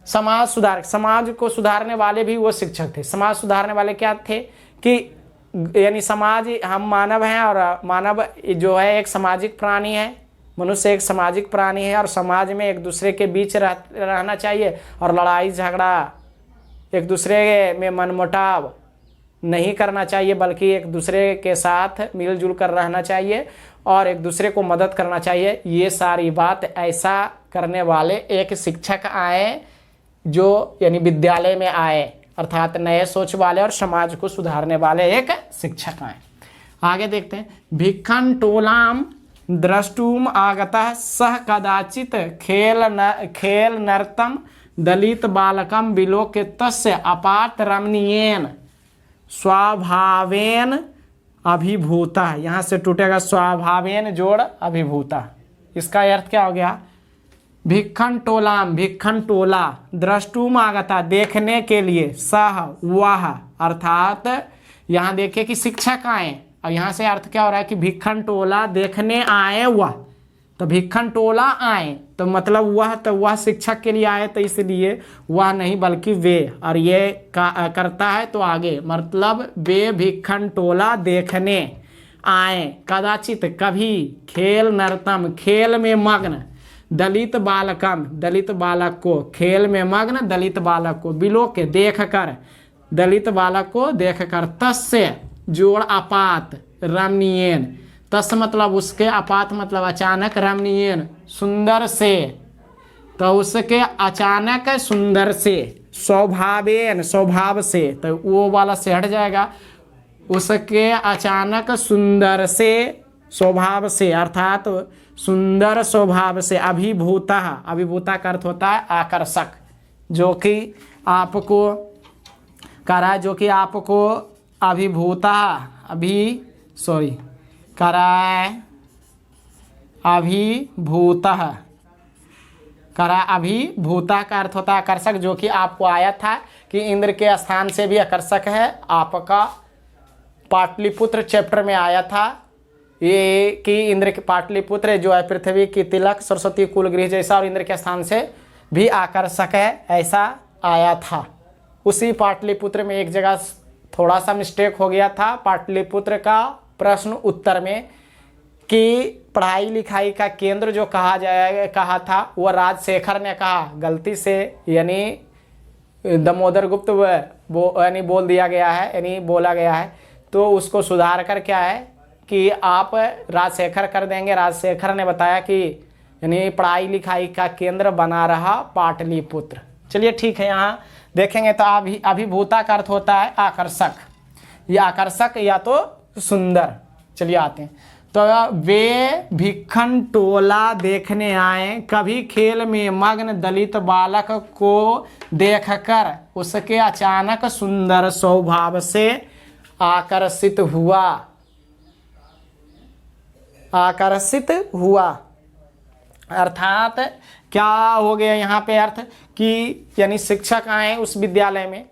समाज सुधारक, समाज को सुधारने वाले भी वो शिक्षक थे। समाज सुधारने वाले क्या थे कि यानी समाज, हम मानव हैं और मानव जो है एक सामाजिक प्राणी है, मनुष्य एक सामाजिक प्राणी है और समाज में एक दूसरे के बीच रहना चाहिए और लड़ाई झगड़ा, एक दूसरे में मनमुटाव नहीं करना चाहिए, बल्कि एक दूसरे के साथ मिलजुल कर रहना चाहिए और एक दूसरे को मदद करना चाहिए। ये सारी बात ऐसा करने वाले एक शिक्षक आए, जो यानी विद्यालय में आए, अर्थात नए सोच वाले और समाज को सुधारने वाले एक शिक्षक आए। आगे देखते हैं। भिक्खन टोलाम द्रष्टुम आगतः सह कदाचित खेल नर्तम दलित बालकम विलोक्य तस्य अपात रमणीयेन स्वभावेन अभिभूता। यहाँ से टूटेगा स्वभावेन जोड़ अभिभूता। इसका अर्थ क्या हो गया? भिक्खन टोलाम, भिक्खन टोला, द्रष्टुम आगता, देखने के लिए, सह वह, अर्थात यहाँ देखिए कि शिक्षक आए और यहाँ से अर्थ क्या हो रहा है कि भिक्खन टोला देखने आए वह, तो भिक्खन टोला आए तो मतलब वह, तो वह शिक्षक के लिए आए, तो इसलिए वह नहीं बल्कि वे, और ये करता है तो आगे मतलब वे भिक्खन टोला देखने आए, कदाचित कभी, खेल नर्तम, खेल में मग्न, दलित बालकम, दलित बालक को, खेल में मग्न दलित बालक को, विलोक्य देख कर, दलित बालक को देख कर, तस्य जोड़ अपात रमणीयन, तस् मतलब उसके, अपात मतलब अचानक, रमणीयन सुंदर से, तो उसके अचानक सुंदर से, स्वभावेन स्वभाव से, तो वो वाला से हट जाएगा, उसके अचानक सुंदर से, स्वभाव से अर्थात सुंदर स्वभाव से, अभिभूता, अभिभूता का अर्थ होता है आकर्षक, जो कि आपको करा, जो कि आपको अभिभूता, कराए अभिभूता, करा अभिभूता का अर्थ होता है आकर्षक, जो कि आपको आया था कि इंद्र के स्थान से भी आकर्षक है। आपका पाटलिपुत्र चैप्टर में आया था ये कि इंद्र के पाटलिपुत्र जो है पृथ्वी की तिलक, सरस्वती कुलगृह जैसा, और इंद्र के स्थान से भी आकर्षक है, ऐसा आया था। उसी पाटलिपुत्र में एक जगह थोड़ा सा मिस्टेक हो गया था पाटलिपुत्र का प्रश्न उत्तर में, कि पढ़ाई लिखाई का केंद्र जो कहा था वह राजशेखर ने कहा गलती से, यानी दामोदर गुप्त यानी बोल दिया गया है, यानी बोला गया है, तो उसको सुधार कर क्या है कि आप राजशेखर कर देंगे। राजशेखर ने बताया कि यानी पढ़ाई लिखाई का केंद्र बना रहा पाटलिपुत्र। चलिए ठीक है, यहाँ देखेंगे तो अभिभूता का अर्थ होता है आकर्षक, या आकर्षक या तो सुंदर। चलिए आते हैं। तो वे भिक्खन टोला देखने आए। कभी खेल में मग्न दलित बालक को देखकर उसके अचानक सुंदर स्वभाव से आकर्षित हुआ। अर्थात क्या हो गया यहाँ पे अर्थ कि यानी शिक्षक आए उस विद्यालय में,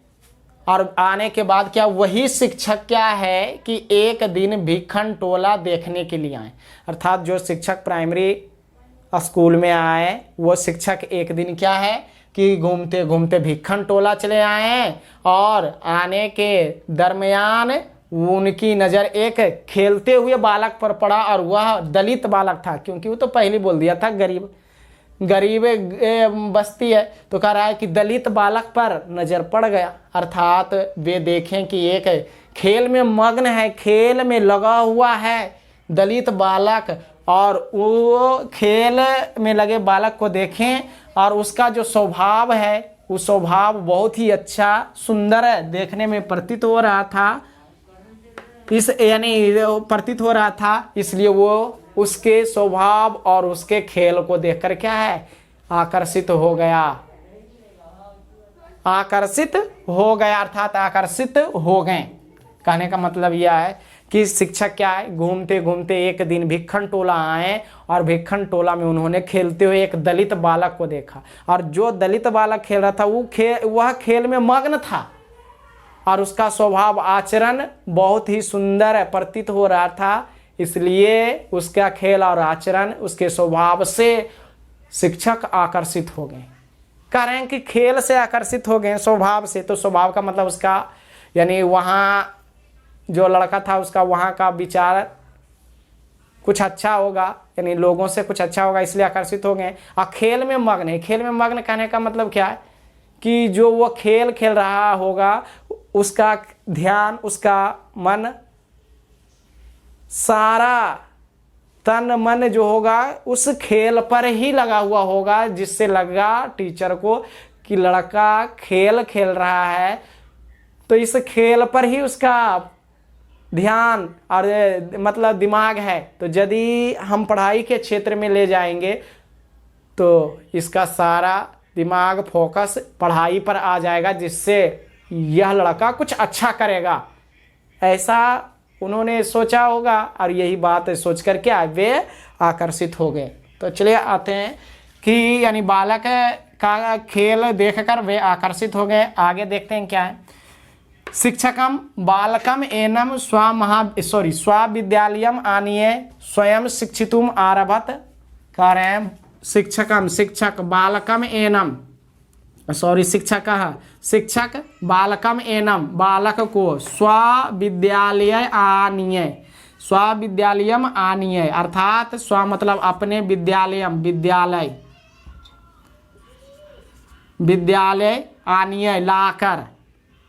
और आने के बाद क्या वही शिक्षक क्या है कि एक दिन भिक्खन टोला देखने के लिए आए। अर्थात जो शिक्षक प्राइमरी स्कूल में आए वो शिक्षक एक दिन क्या है कि घूमते घूमते भिक्खन टोला चले आए, और आने के दरमियान उनकी नज़र एक खेलते हुए बालक पर पड़ा, और वह दलित बालक था, क्योंकि वो तो पहले बोल दिया था गरीब बस्ती है, तो कह रहा है कि दलित बालक पर नज़र पड़ गया। अर्थात वे देखें कि एक खेल में मग्न है, खेल में लगा हुआ है दलित बालक, और वो खेल में लगे बालक को देखें और उसका जो स्वभाव है वो स्वभाव बहुत ही अच्छा सुंदर है, देखने में प्रतीत हो रहा था, प्रतीत हो रहा था। इसलिए वो उसके स्वभाव और उसके खेल को देखकर क्या है आकर्षित हो गया। अर्थात आकर्षित हो गए। कहने का मतलब यह है कि शिक्षक क्या है, घूमते घूमते एक दिन भिक्खन टोला आए, और भिक्खन टोला में उन्होंने खेलते हुए एक दलित बालक को देखा, और जो दलित बालक खेल रहा था वह खेल में मग्न था, और उसका स्वभाव आचरण बहुत ही सुंदर प्रतीत हो रहा था। इसलिए उसका खेल और आचरण उसके स्वभाव से शिक्षक आकर्षित हो गए। कह रहे हैं कि खेल से आकर्षित हो गए, स्वभाव से, तो स्वभाव का मतलब उसका यानी वहाँ जो लड़का था उसका वहाँ का विचार कुछ अच्छा होगा, यानी लोगों से कुछ अच्छा होगा, इसलिए आकर्षित हो गए। और खेल में मग्न है, खेल में मग्न कहने का मतलब क्या है कि जो वो खेल खेल रहा होगा उसका ध्यान, उसका मन, सारा तन मन जो होगा उस खेल पर ही लगा हुआ होगा, जिससे लगा टीचर को कि लड़का खेल खेल रहा है, तो इस खेल पर ही उसका ध्यान और मतलब दिमाग है। तो यदि हम पढ़ाई के क्षेत्र में ले जाएंगे तो इसका सारा दिमाग फोकस पढ़ाई पर आ जाएगा, जिससे यह लड़का कुछ अच्छा करेगा, ऐसा उन्होंने सोचा होगा, और यही बात सोच कर क्या वे आकर्षित हो गए। तो चलिए आते हैं कि यानी बालक का खेल देखकर वे आकर्षित हो गए। आगे देखते हैं क्या है। शिक्षकम बालकम एनम स्वाविद्यालयम आनीय स्वयं शिक्षितुम आरभत। कह रहे हैं शिक्षक बालकम एनम शिक्षक बालकम एनम बालक को स्वाविद्यालयम आनीय, अर्थात स्व मतलब अपने, विद्यालयम विद्यालय आनीय लाकर,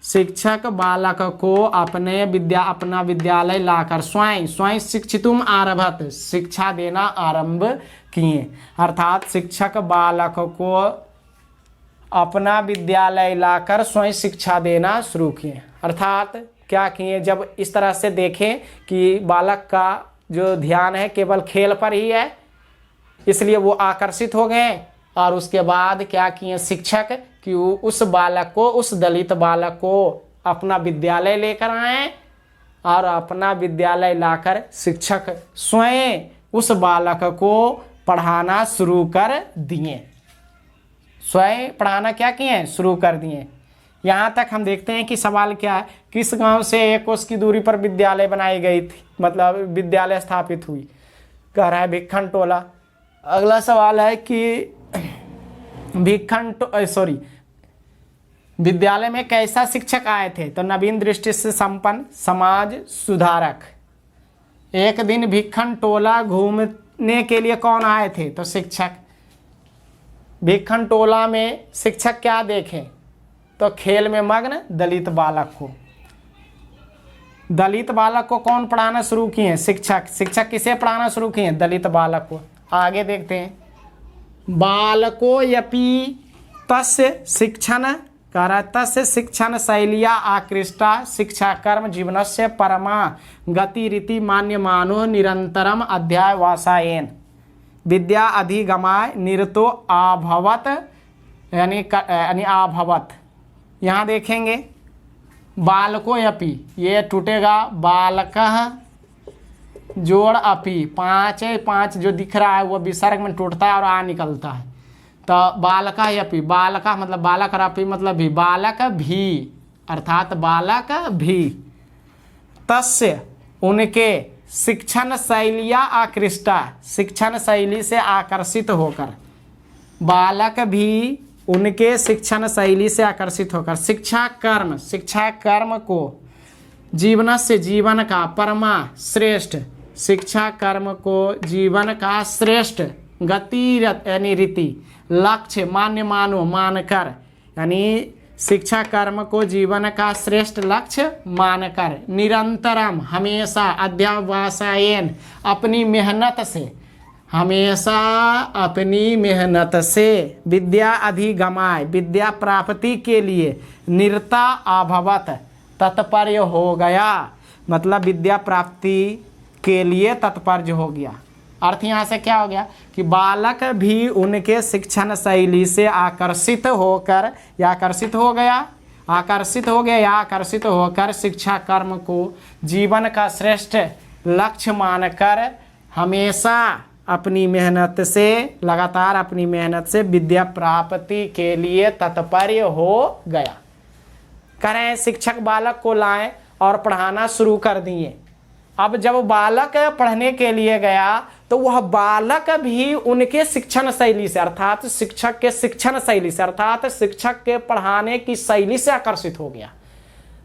शिक्षक बालक को अपना विद्यालय लाकर स्वयं शिक्षितुम आरभत, शिक्षा देना आरंभ किए। अर्थात शिक्षक बालक को अपना विद्यालय लाकर स्वयं शिक्षा देना शुरू किए। अर्थात क्या किए, जब इस तरह से देखें कि बालक का जो ध्यान है केवल खेल पर ही है, इसलिए वो आकर्षित हो गए, और उसके बाद क्या किए शिक्षक कि उस बालक को, उस दलित बालक को अपना विद्यालय लेकर आए, और अपना विद्यालय लाकर शिक्षक स्वयं उस बालक को पढ़ाना शुरू कर दिए। स्वयं पढ़ाना क्या किए शुरू कर दिए। यहाँ तक हम देखते हैं कि सवाल क्या है, किस गांव से 1 कोस की दूरी पर विद्यालय बनाई गई थी, मतलब विद्यालय स्थापित हुई। कह रहा है भिक्खन टोला। अगला सवाल है कि विद्यालय में कैसा शिक्षक आए थे, तो नवीन दृष्टि से संपन्न समाज सुधारक। एक दिन भिक्खन टोला घूमने के लिए कौन आए थे, तो शिक्षक। भिक्खन टोला में शिक्षक क्या देखें, तो खेल में मग्न दलित बालक को। दलित बालक को कौन पढ़ाना शुरू किए, शिक्षक किसे पढ़ाना शुरू किए, दलित बालक को। आगे देखते हैं। बालको यपि तस्य शिक्षण कह रहा है तस्य शिक्षण शैलिया आकृष्टा शिक्षा कर्म जीवनस्य परमा गति रीति मान्यमानो निरंतरम अध्याय वासायन विद्या अधिगमाय निरतो आभवत यानी आभवत। यहाँ देखेंगे बालको अपि, ये टूटेगा बालकः जोड़ अपि, पाँच है, पाँच जो दिख रहा है वो विसर्ग में टूटता है और आ निकलता है। तो बालका अपि, बालका मतलब बालक और अपि मतलब भी, बालक भी अर्थात बालक भी। तस्य उनके शिक्षण शैलिया आकृष्टा शिक्षण शैली से आकर्षित होकर, बालक भी उनके शिक्षण शैली से आकर्षित होकर शिक्षा कर्म को जीवन से जीवन का परमा श्रेष्ठ, शिक्षा कर्म को जीवन का श्रेष्ठ गति यानी रीति लक्ष्य मान्य मानो मानकर, यानी शिक्षा कर्म को जीवन का श्रेष्ठ लक्ष्य मानकर निरंतरम हमेशा अध्यावसायन अपनी मेहनत से, हमेशा अपनी मेहनत से विद्या अधिगमाय विद्या प्राप्ति के लिए निरता अभवत तत्पर्य हो गया, मतलब विद्या प्राप्ति के लिए तत्पर्य हो गया। अर्थ यहाँ से क्या हो गया कि बालक भी उनके शिक्षण शैली से आकर्षित होकर या आकर्षित हो गया या आकर्षित होकर शिक्षा कर्म को जीवन का श्रेष्ठ लक्ष्य मानकर हमेशा अपनी मेहनत से लगातार अपनी मेहनत से विद्या प्राप्ति के लिए तत्पर्य हो गया। करें शिक्षक बालक को लाएं और पढ़ाना शुरू कर दिए। अब जब बालक पढ़ने के लिए गया तो वह बालक भी उनके शिक्षण शैली से अर्थात शिक्षक के शिक्षण शैली से अर्थात शिक्षक के पढ़ाने की शैली से आकर्षित हो गया।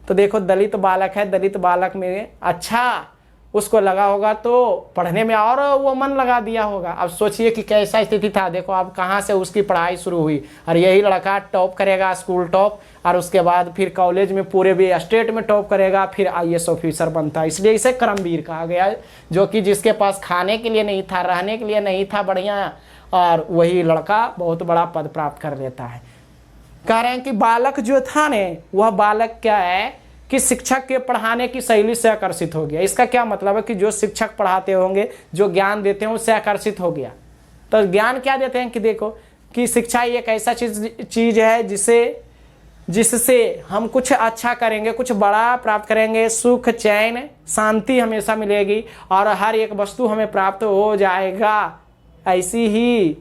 तो देखो दलित बालक है, दलित बालक में अच्छा उसको लगा होगा तो पढ़ने में और वो मन लगा दिया होगा। अब सोचिए कि कैसा स्थिति था। देखो अब कहाँ से उसकी पढ़ाई शुरू हुई और यही लड़का टॉप करेगा स्कूल टॉप और उसके बाद फिर कॉलेज में पूरे भी स्टेट में टॉप करेगा, फिर IAS ऑफिसर बनता है। इसलिए इसे कर्मवीर कहा गया, जो कि जिसके पास खाने के लिए नहीं था, रहने के लिए नहीं था बढ़िया, और वही लड़का बहुत बड़ा पद प्राप्त कर लेता है। कह रहे हैं कि बालक जो था ने वह बालक क्या है कि शिक्षक के पढ़ाने की शैली से आकर्षित हो गया। इसका क्या मतलब है कि जो शिक्षक पढ़ाते होंगे, जो ज्ञान देते हैं उससे आकर्षित हो गया। तो ज्ञान क्या देते हैं कि देखो कि शिक्षा एक ऐसा चीज है जिससे हम कुछ अच्छा करेंगे, कुछ बड़ा प्राप्त करेंगे, सुख चैन शांति हमेशा मिलेगी और हर एक वस्तु हमें प्राप्त हो जाएगा। ऐसी ही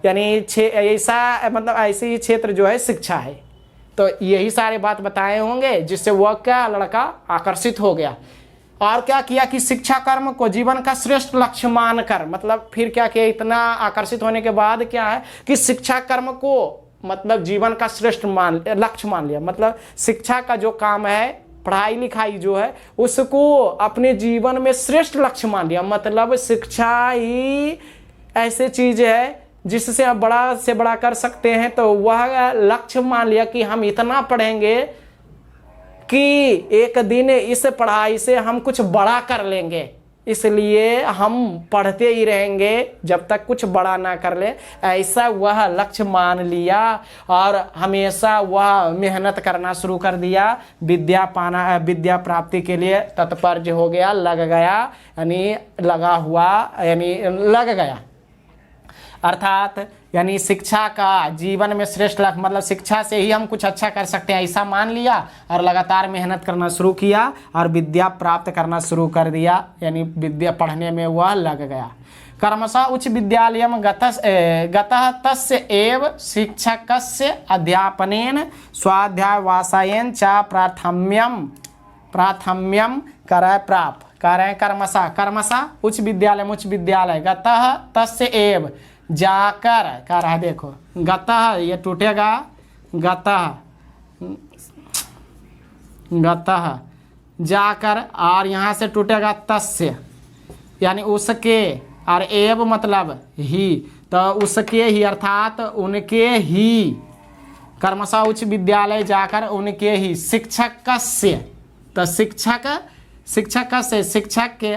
यानी ऐसा मतलब ऐसी ही क्षेत्र जो है शिक्षा है। तो यही सारे बात बताए होंगे जिससे वह क्या लड़का आकर्षित हो गया। और क्या किया कि शिक्षा कर्म को जीवन का श्रेष्ठ लक्ष्य मानकर, मतलब फिर क्या किया, इतना आकर्षित होने के बाद क्या है कि शिक्षा कर्म को मतलब जीवन का श्रेष्ठ लक्ष्य मान लिया। मतलब शिक्षा का जो काम है, पढ़ाई लिखाई जो है, उसको अपने जीवन में श्रेष्ठ लक्ष्य मान लिया। मतलब शिक्षा ही ऐसी चीज है जिससे आप बड़ा से बड़ा कर सकते हैं। तो वह लक्ष्य मान लिया कि हम इतना पढ़ेंगे कि एक दिन इस पढ़ाई से हम कुछ बड़ा कर लेंगे, इसलिए हम पढ़ते ही रहेंगे जब तक कुछ बड़ा ना कर ले। ऐसा वह लक्ष्य मान लिया और हमेशा वह मेहनत करना शुरू कर दिया। विद्या प्राप्ति के लिए तत्पर्य हो गया, लग गया, यानी लगा हुआ, यानी लग गया। अर्थात यानी शिक्षा का जीवन में श्रेष्ठ लक्ष्य, मतलब शिक्षा से ही हम कुछ अच्छा कर सकते हैं ऐसा मान लिया और लगातार मेहनत करना शुरू किया और विद्या प्राप्त करना शुरू कर दिया, यानी विद्या पढ़ने में वह लग गया। कर्मशः उच्च विद्यालयम गतः तस्य एव शिक्षकस्य अध्यापनेन स्वाध्यायवासायन च प्राथम्यम करय प्राप्त। कह रहे हैं कर्मशः उच्च विद्यालय गतः तस्य एव जाकर, कह रहा है देखो गतः ये टूटेगा, गतः जाकर और यहाँ से टूटेगा तस्य, यानी उसके, और एव मतलब ही, तो उसके ही अर्थात उनके ही, कर्मशः उच्च विद्यालय जाकर उनके ही शिक्षकस्य, तो शिक्षक से शिक्षक के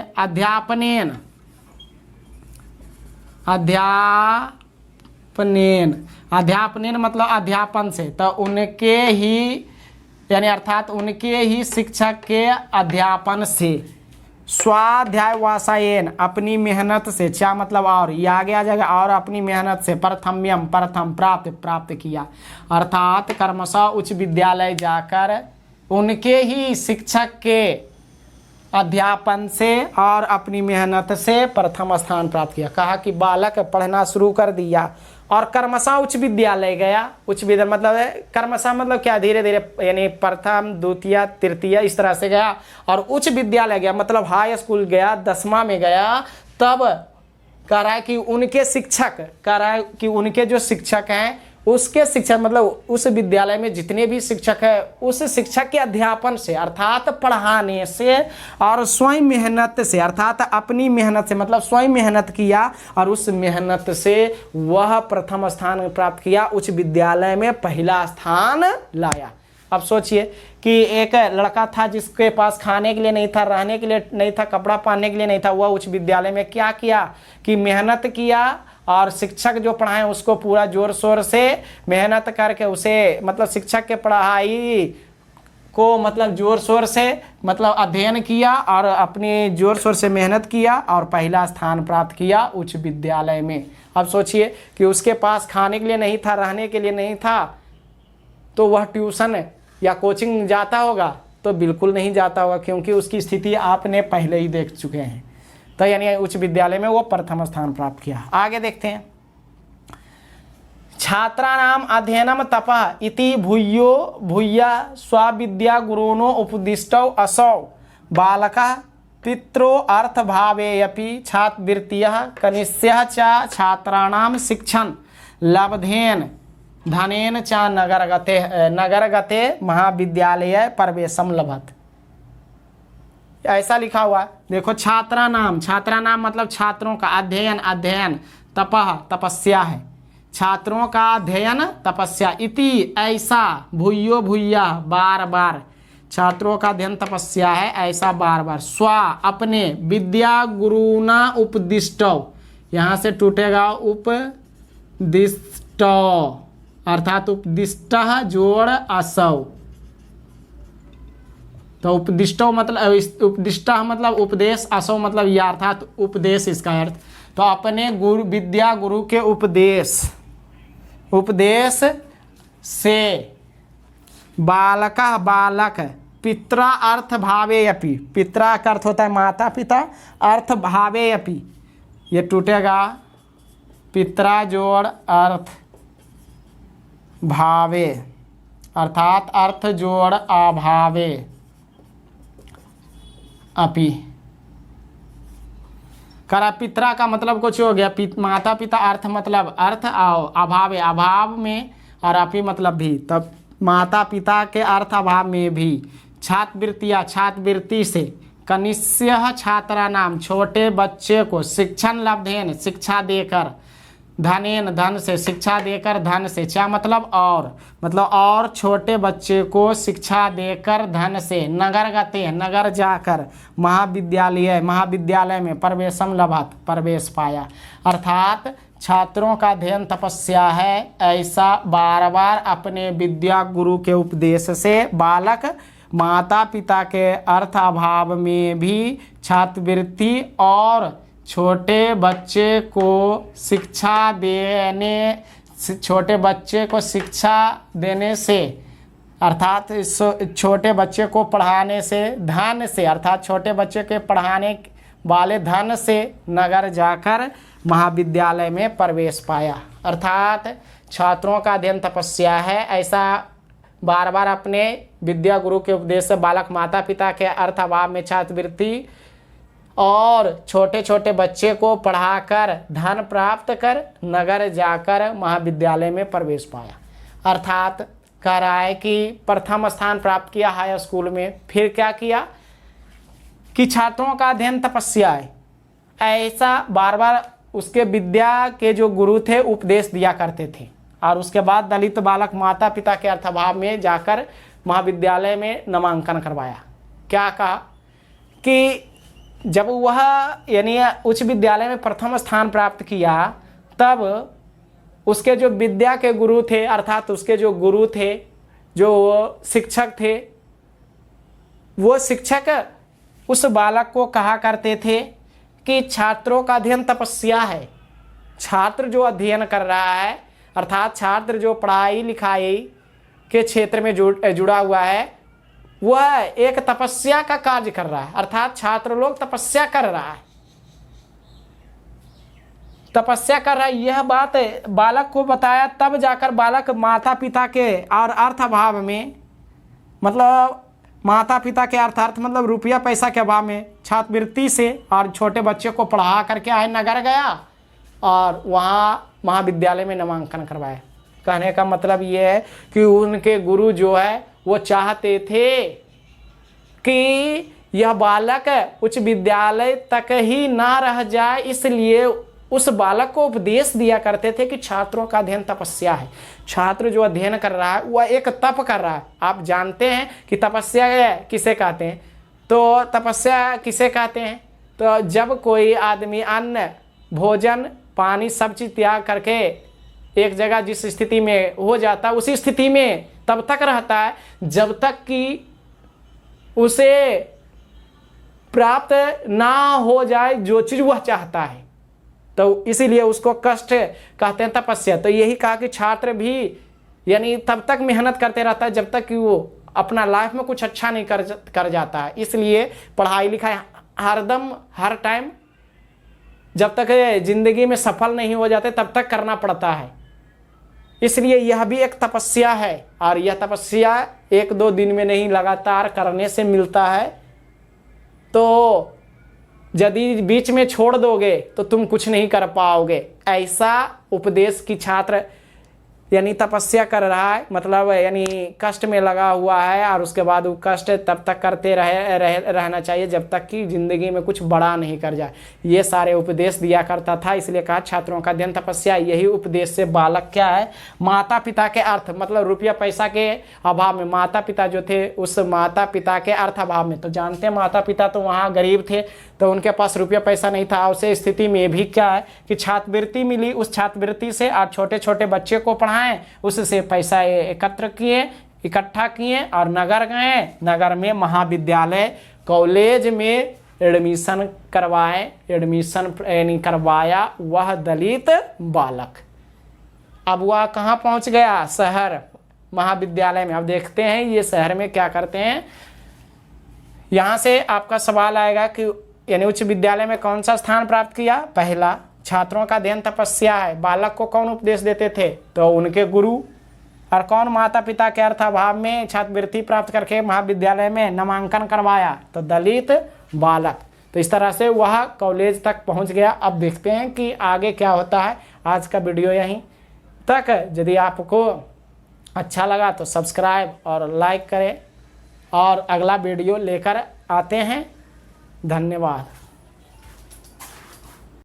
अध्यापनेन मतलब अध्यापन से, तो उनके ही यानी अर्थात उनके ही शिक्षक के अध्यापन से, स्वाध्याय वासायन अपनी मेहनत से, क्या मतलब और, ये आगे आ जाएगा, और अपनी मेहनत से, प्रथम्यम प्रथम प्राप्त किया, अर्थात कर्मशः उच्च विद्यालय जाकर उनके ही शिक्षक के अध्यापन से और अपनी मेहनत से प्रथम स्थान प्राप्त किया। कहा कि बालक पढ़ना शुरू कर दिया और कर्मशः उच्च विद्यालय गया। उच्च विद्यालय मतलब है कर्मशः मतलब क्या, धीरे धीरे यानी प्रथम द्वितीय तृतीय इस तरह से गया, और उच्च विद्यालय गया मतलब हाई स्कूल गया, 10वां में गया। तब कह रहा है कि उनके शिक्षक, कह रहा है कि उनके जो शिक्षक हैं उसके शिक्षक मतलब उस विद्यालय में जितने भी शिक्षक हैं उस शिक्षक के अध्यापन से अर्थात पढ़ाने से और स्वयं मेहनत से अर्थात अपनी मेहनत से मतलब स्वयं मेहनत किया और उस मेहनत से वह प्रथम स्थान प्राप्त किया, उच्च विद्यालय में पहला स्थान लाया। अब सोचिए कि एक लड़का था जिसके पास खाने के लिए नहीं था, रहने के लिए नहीं था, कपड़ा पहनने के लिए नहीं था, वह उच्च विद्यालय में क्या किया कि मेहनत किया और शिक्षक जो पढ़ाएं उसको पूरा जोर शोर से मेहनत करके उसे मतलब शिक्षक के पढ़ाई को मतलब जोर शोर से मतलब अध्ययन किया और अपनी जोर शोर से मेहनत किया और पहला स्थान प्राप्त किया उच्च विद्यालय में। अब सोचिए कि उसके पास खाने के लिए नहीं था, रहने के लिए नहीं था, तो वह ट्यूशन या कोचिंग जाता होगा? तो बिल्कुल नहीं जाता होगा, क्योंकि उसकी स्थिति आपने पहले ही देख चुके हैं। तो यानी उच्च विद्यालय में वो प्रथम स्थान प्राप्त किया। आगे देखते हैं, छात्राणाम अध्ययनम तपः इति भूयो भूया स्वाविद्या गुरुनो उपदिष्टौ असौ बालकः पित्रो अर्थभावेऽपि छात्रवृत्तियः कनिष्यः च छात्राणाम शिक्षण लब्धेन धनेन च नगरगते महाविद्यालय प्रवेशम लभत। ऐसा लिखा हुआ, देखो छात्रा नाम मतलब छात्रों का, अध्ययन तपः तपस्या है, छात्रों का अध्ययन तपस्या, इति ऐसा, भूयो भूया बार बार, छात्रों का अध्ययन तपस्या है ऐसा बार बार, स्व अपने, विद्या गुरुना उपदिष्टौ, यहाँ से टूटेगा उपदिष्टौ अर्थात उपदिष्ट जोड़ असौ, तो उपदिष्टो मतलब उपदेश, असौ मतलब यह अर्थात उपदेश इसका अर्थ। तो अपने गुरु विद्या गुरु के उपदेश से बालक पित्रा अर्थ भावे अपि, पित्रा का अर्थ होता है माता पिता, अर्थ भावे अपि ये टूटेगा, पित्रा जोड़ अर्थ भावे अर्थात अर्थ जोड़ अभावे अपि, करा पित्रा का मतलब कुछ हो गया, माता पिता अर्थ मतलब अर्थ आओ, अभावे अभाव में और अपि मतलब भी, तब माता पिता के अर्थ अभाव में भी, छात्रवृत्तियाँ छात्रवृत्ति से, कनिष्य छात्रा नाम छोटे बच्चे को, शिक्षण लब्धेन शिक्षा देकर, धनेन धन से शिक्षा देकर, धन से क्या मतलब और छोटे बच्चे को शिक्षा देकर धन से, नगर गते नगर जाकर, महाविद्यालय में प्रवेशम लभत प्रवेश पाया, अर्थात छात्रों का अध्ययन तपस्या है ऐसा बार बार अपने विद्या गुरु के उपदेश से बालक माता पिता के अर्थ अभाव में भी छात्रवृत्ति और छोटे बच्चे को शिक्षा देने से अर्थात छोटे बच्चे को पढ़ाने से, धन से अर्थात छोटे बच्चे के पढ़ाने वाले धन से नगर जाकर महाविद्यालय में प्रवेश पाया, अर्थात छात्रों का अध्ययन तपस्या है ऐसा बार बार अपने विद्या गुरु के उपदेश से बालक माता पिता के अर्थ अभाव में छात्रवृत्ति और छोटे छोटे बच्चे को पढ़ाकर धन प्राप्त कर नगर जाकर महाविद्यालय में प्रवेश पाया, अर्थात कह रहा है कि प्रथम स्थान प्राप्त किया हाई स्कूल में, फिर क्या किया कि छात्रों का अध्ययन तपस्या है ऐसा बार बार उसके विद्या के जो गुरु थे उपदेश दिया करते थे, और उसके बाद दलित बालक माता पिता के अर्थाभाव में जाकर महाविद्यालय में नामांकन करवाया। क्या कहा कि जब वह यानी उच्च विद्यालय में प्रथम स्थान प्राप्त किया तब उसके जो विद्या के गुरु थे, अर्थात उसके जो गुरु थे, जो शिक्षक थे, वो शिक्षक उस बालक को कहा करते थे कि छात्रों का अध्ययन तपस्या है। छात्र जो अध्ययन कर रहा है, अर्थात छात्र जो पढ़ाई लिखाई के क्षेत्र में जुड़ा हुआ है, वह एक तपस्या का कार्य कर रहा है। अर्थात छात्र लोग तपस्या कर रहा है, तपस्या कर रहा है। यह बात बालक को बताया, तब जाकर बालक माता पिता के और अर्थ अभाव में, मतलब माता पिता के अर्थार्थ मतलब रुपया पैसा के अभाव में, छात्रवृत्ति से और छोटे बच्चे को पढ़ा करके आए, नगर गया और वहाँ महाविद्यालय में नामांकन करवाया। कहने का मतलब ये है कि उनके गुरु जो है वो चाहते थे कि यह बालक उच्च विद्यालय तक ही ना रह जाए, इसलिए उस बालक को उपदेश दिया करते थे कि छात्रों का अध्ययन तपस्या है। छात्र जो अध्ययन कर रहा है वह एक तप कर रहा है। आप जानते हैं कि तपस्या किसे कहते हैं? तो तपस्या किसे कहते हैं? तो जब कोई आदमी अन्न, भोजन, पानी सब चीज त्याग करके एक जगह जिस स्थिति में हो जाता है, उसी स्थिति में तब तक रहता है जब तक कि उसे प्राप्त ना हो जाए जो चीज वह चाहता है। तो इसीलिए उसको कष्ट कहते हैं तपस्या। तो यही कहा कि छात्र भी यानी तब तक मेहनत करते रहता है जब तक कि वो अपना लाइफ में कुछ अच्छा नहीं कर जाता है। इसलिए पढ़ाई लिखाई हरदम, हर टाइम, जब तक जिंदगी में सफल नहीं हो जाते तब तक करना पड़ता है। इसलिए यह भी एक तपस्या है, और यह तपस्या 1-2 दिन में नहीं, लगातार करने से मिलता है। तो यदि बीच में छोड़ दोगे तो तुम कुछ नहीं कर पाओगे। ऐसा उपदेश की छात्र यानी तपस्या कर रहा है, मतलब यानी कष्ट में लगा हुआ है, और उसके बाद वो कष्ट तब तक करते रहना चाहिए जब तक कि जिंदगी में कुछ बड़ा नहीं कर जाए। ये सारे उपदेश दिया करता था, इसलिए कहा छात्रों का अध्ययन तपस्या। यही उपदेश से बालक क्या है, माता पिता के अर्थ मतलब रुपया पैसा के अभाव में, माता पिता जो थे उस माता पिता के अर्थ अभाव में, तो जानते हैं माता पिता तो वहाँ गरीब थे, तो उनके पास रुपया पैसा नहीं था। उस स्थिति में भी क्या है कि छात्रवृत्ति मिली, उस छात्रवृत्ति से आप छोटे छोटे बच्चे को पढ़ाएं, उससे पैसा एकत्र किए, इकट्ठा किए और नगर गए। नगर में महाविद्यालय, कॉलेज में एडमिशन करवाए, एडमिशन यानी करवाया वह दलित बालक। अब वह कहाँ पहुँच गया? शहर, महाविद्यालय में। अब देखते हैं ये शहर में क्या करते हैं। यहाँ से आपका सवाल आएगा कि यानी उच्च विद्यालय में कौन सा स्थान प्राप्त किया? पहला, छात्रों का अध्ययन तपस्या है। बालक को कौन उपदेश देते थे? तो उनके गुरु। और कौन माता पिता के अर्थ अभाव में छात्रवृत्ति प्राप्त करके महाविद्यालय में नामांकन करवाया? तो दलित बालक। तो इस तरह से वह कॉलेज तक पहुंच गया। अब देखते हैं कि आगे क्या होता है। आज का वीडियो यहीं तक। यदि आपको अच्छा लगा तो सब्सक्राइब और लाइक करें, और अगला वीडियो लेकर आते हैं। धन्यवाद।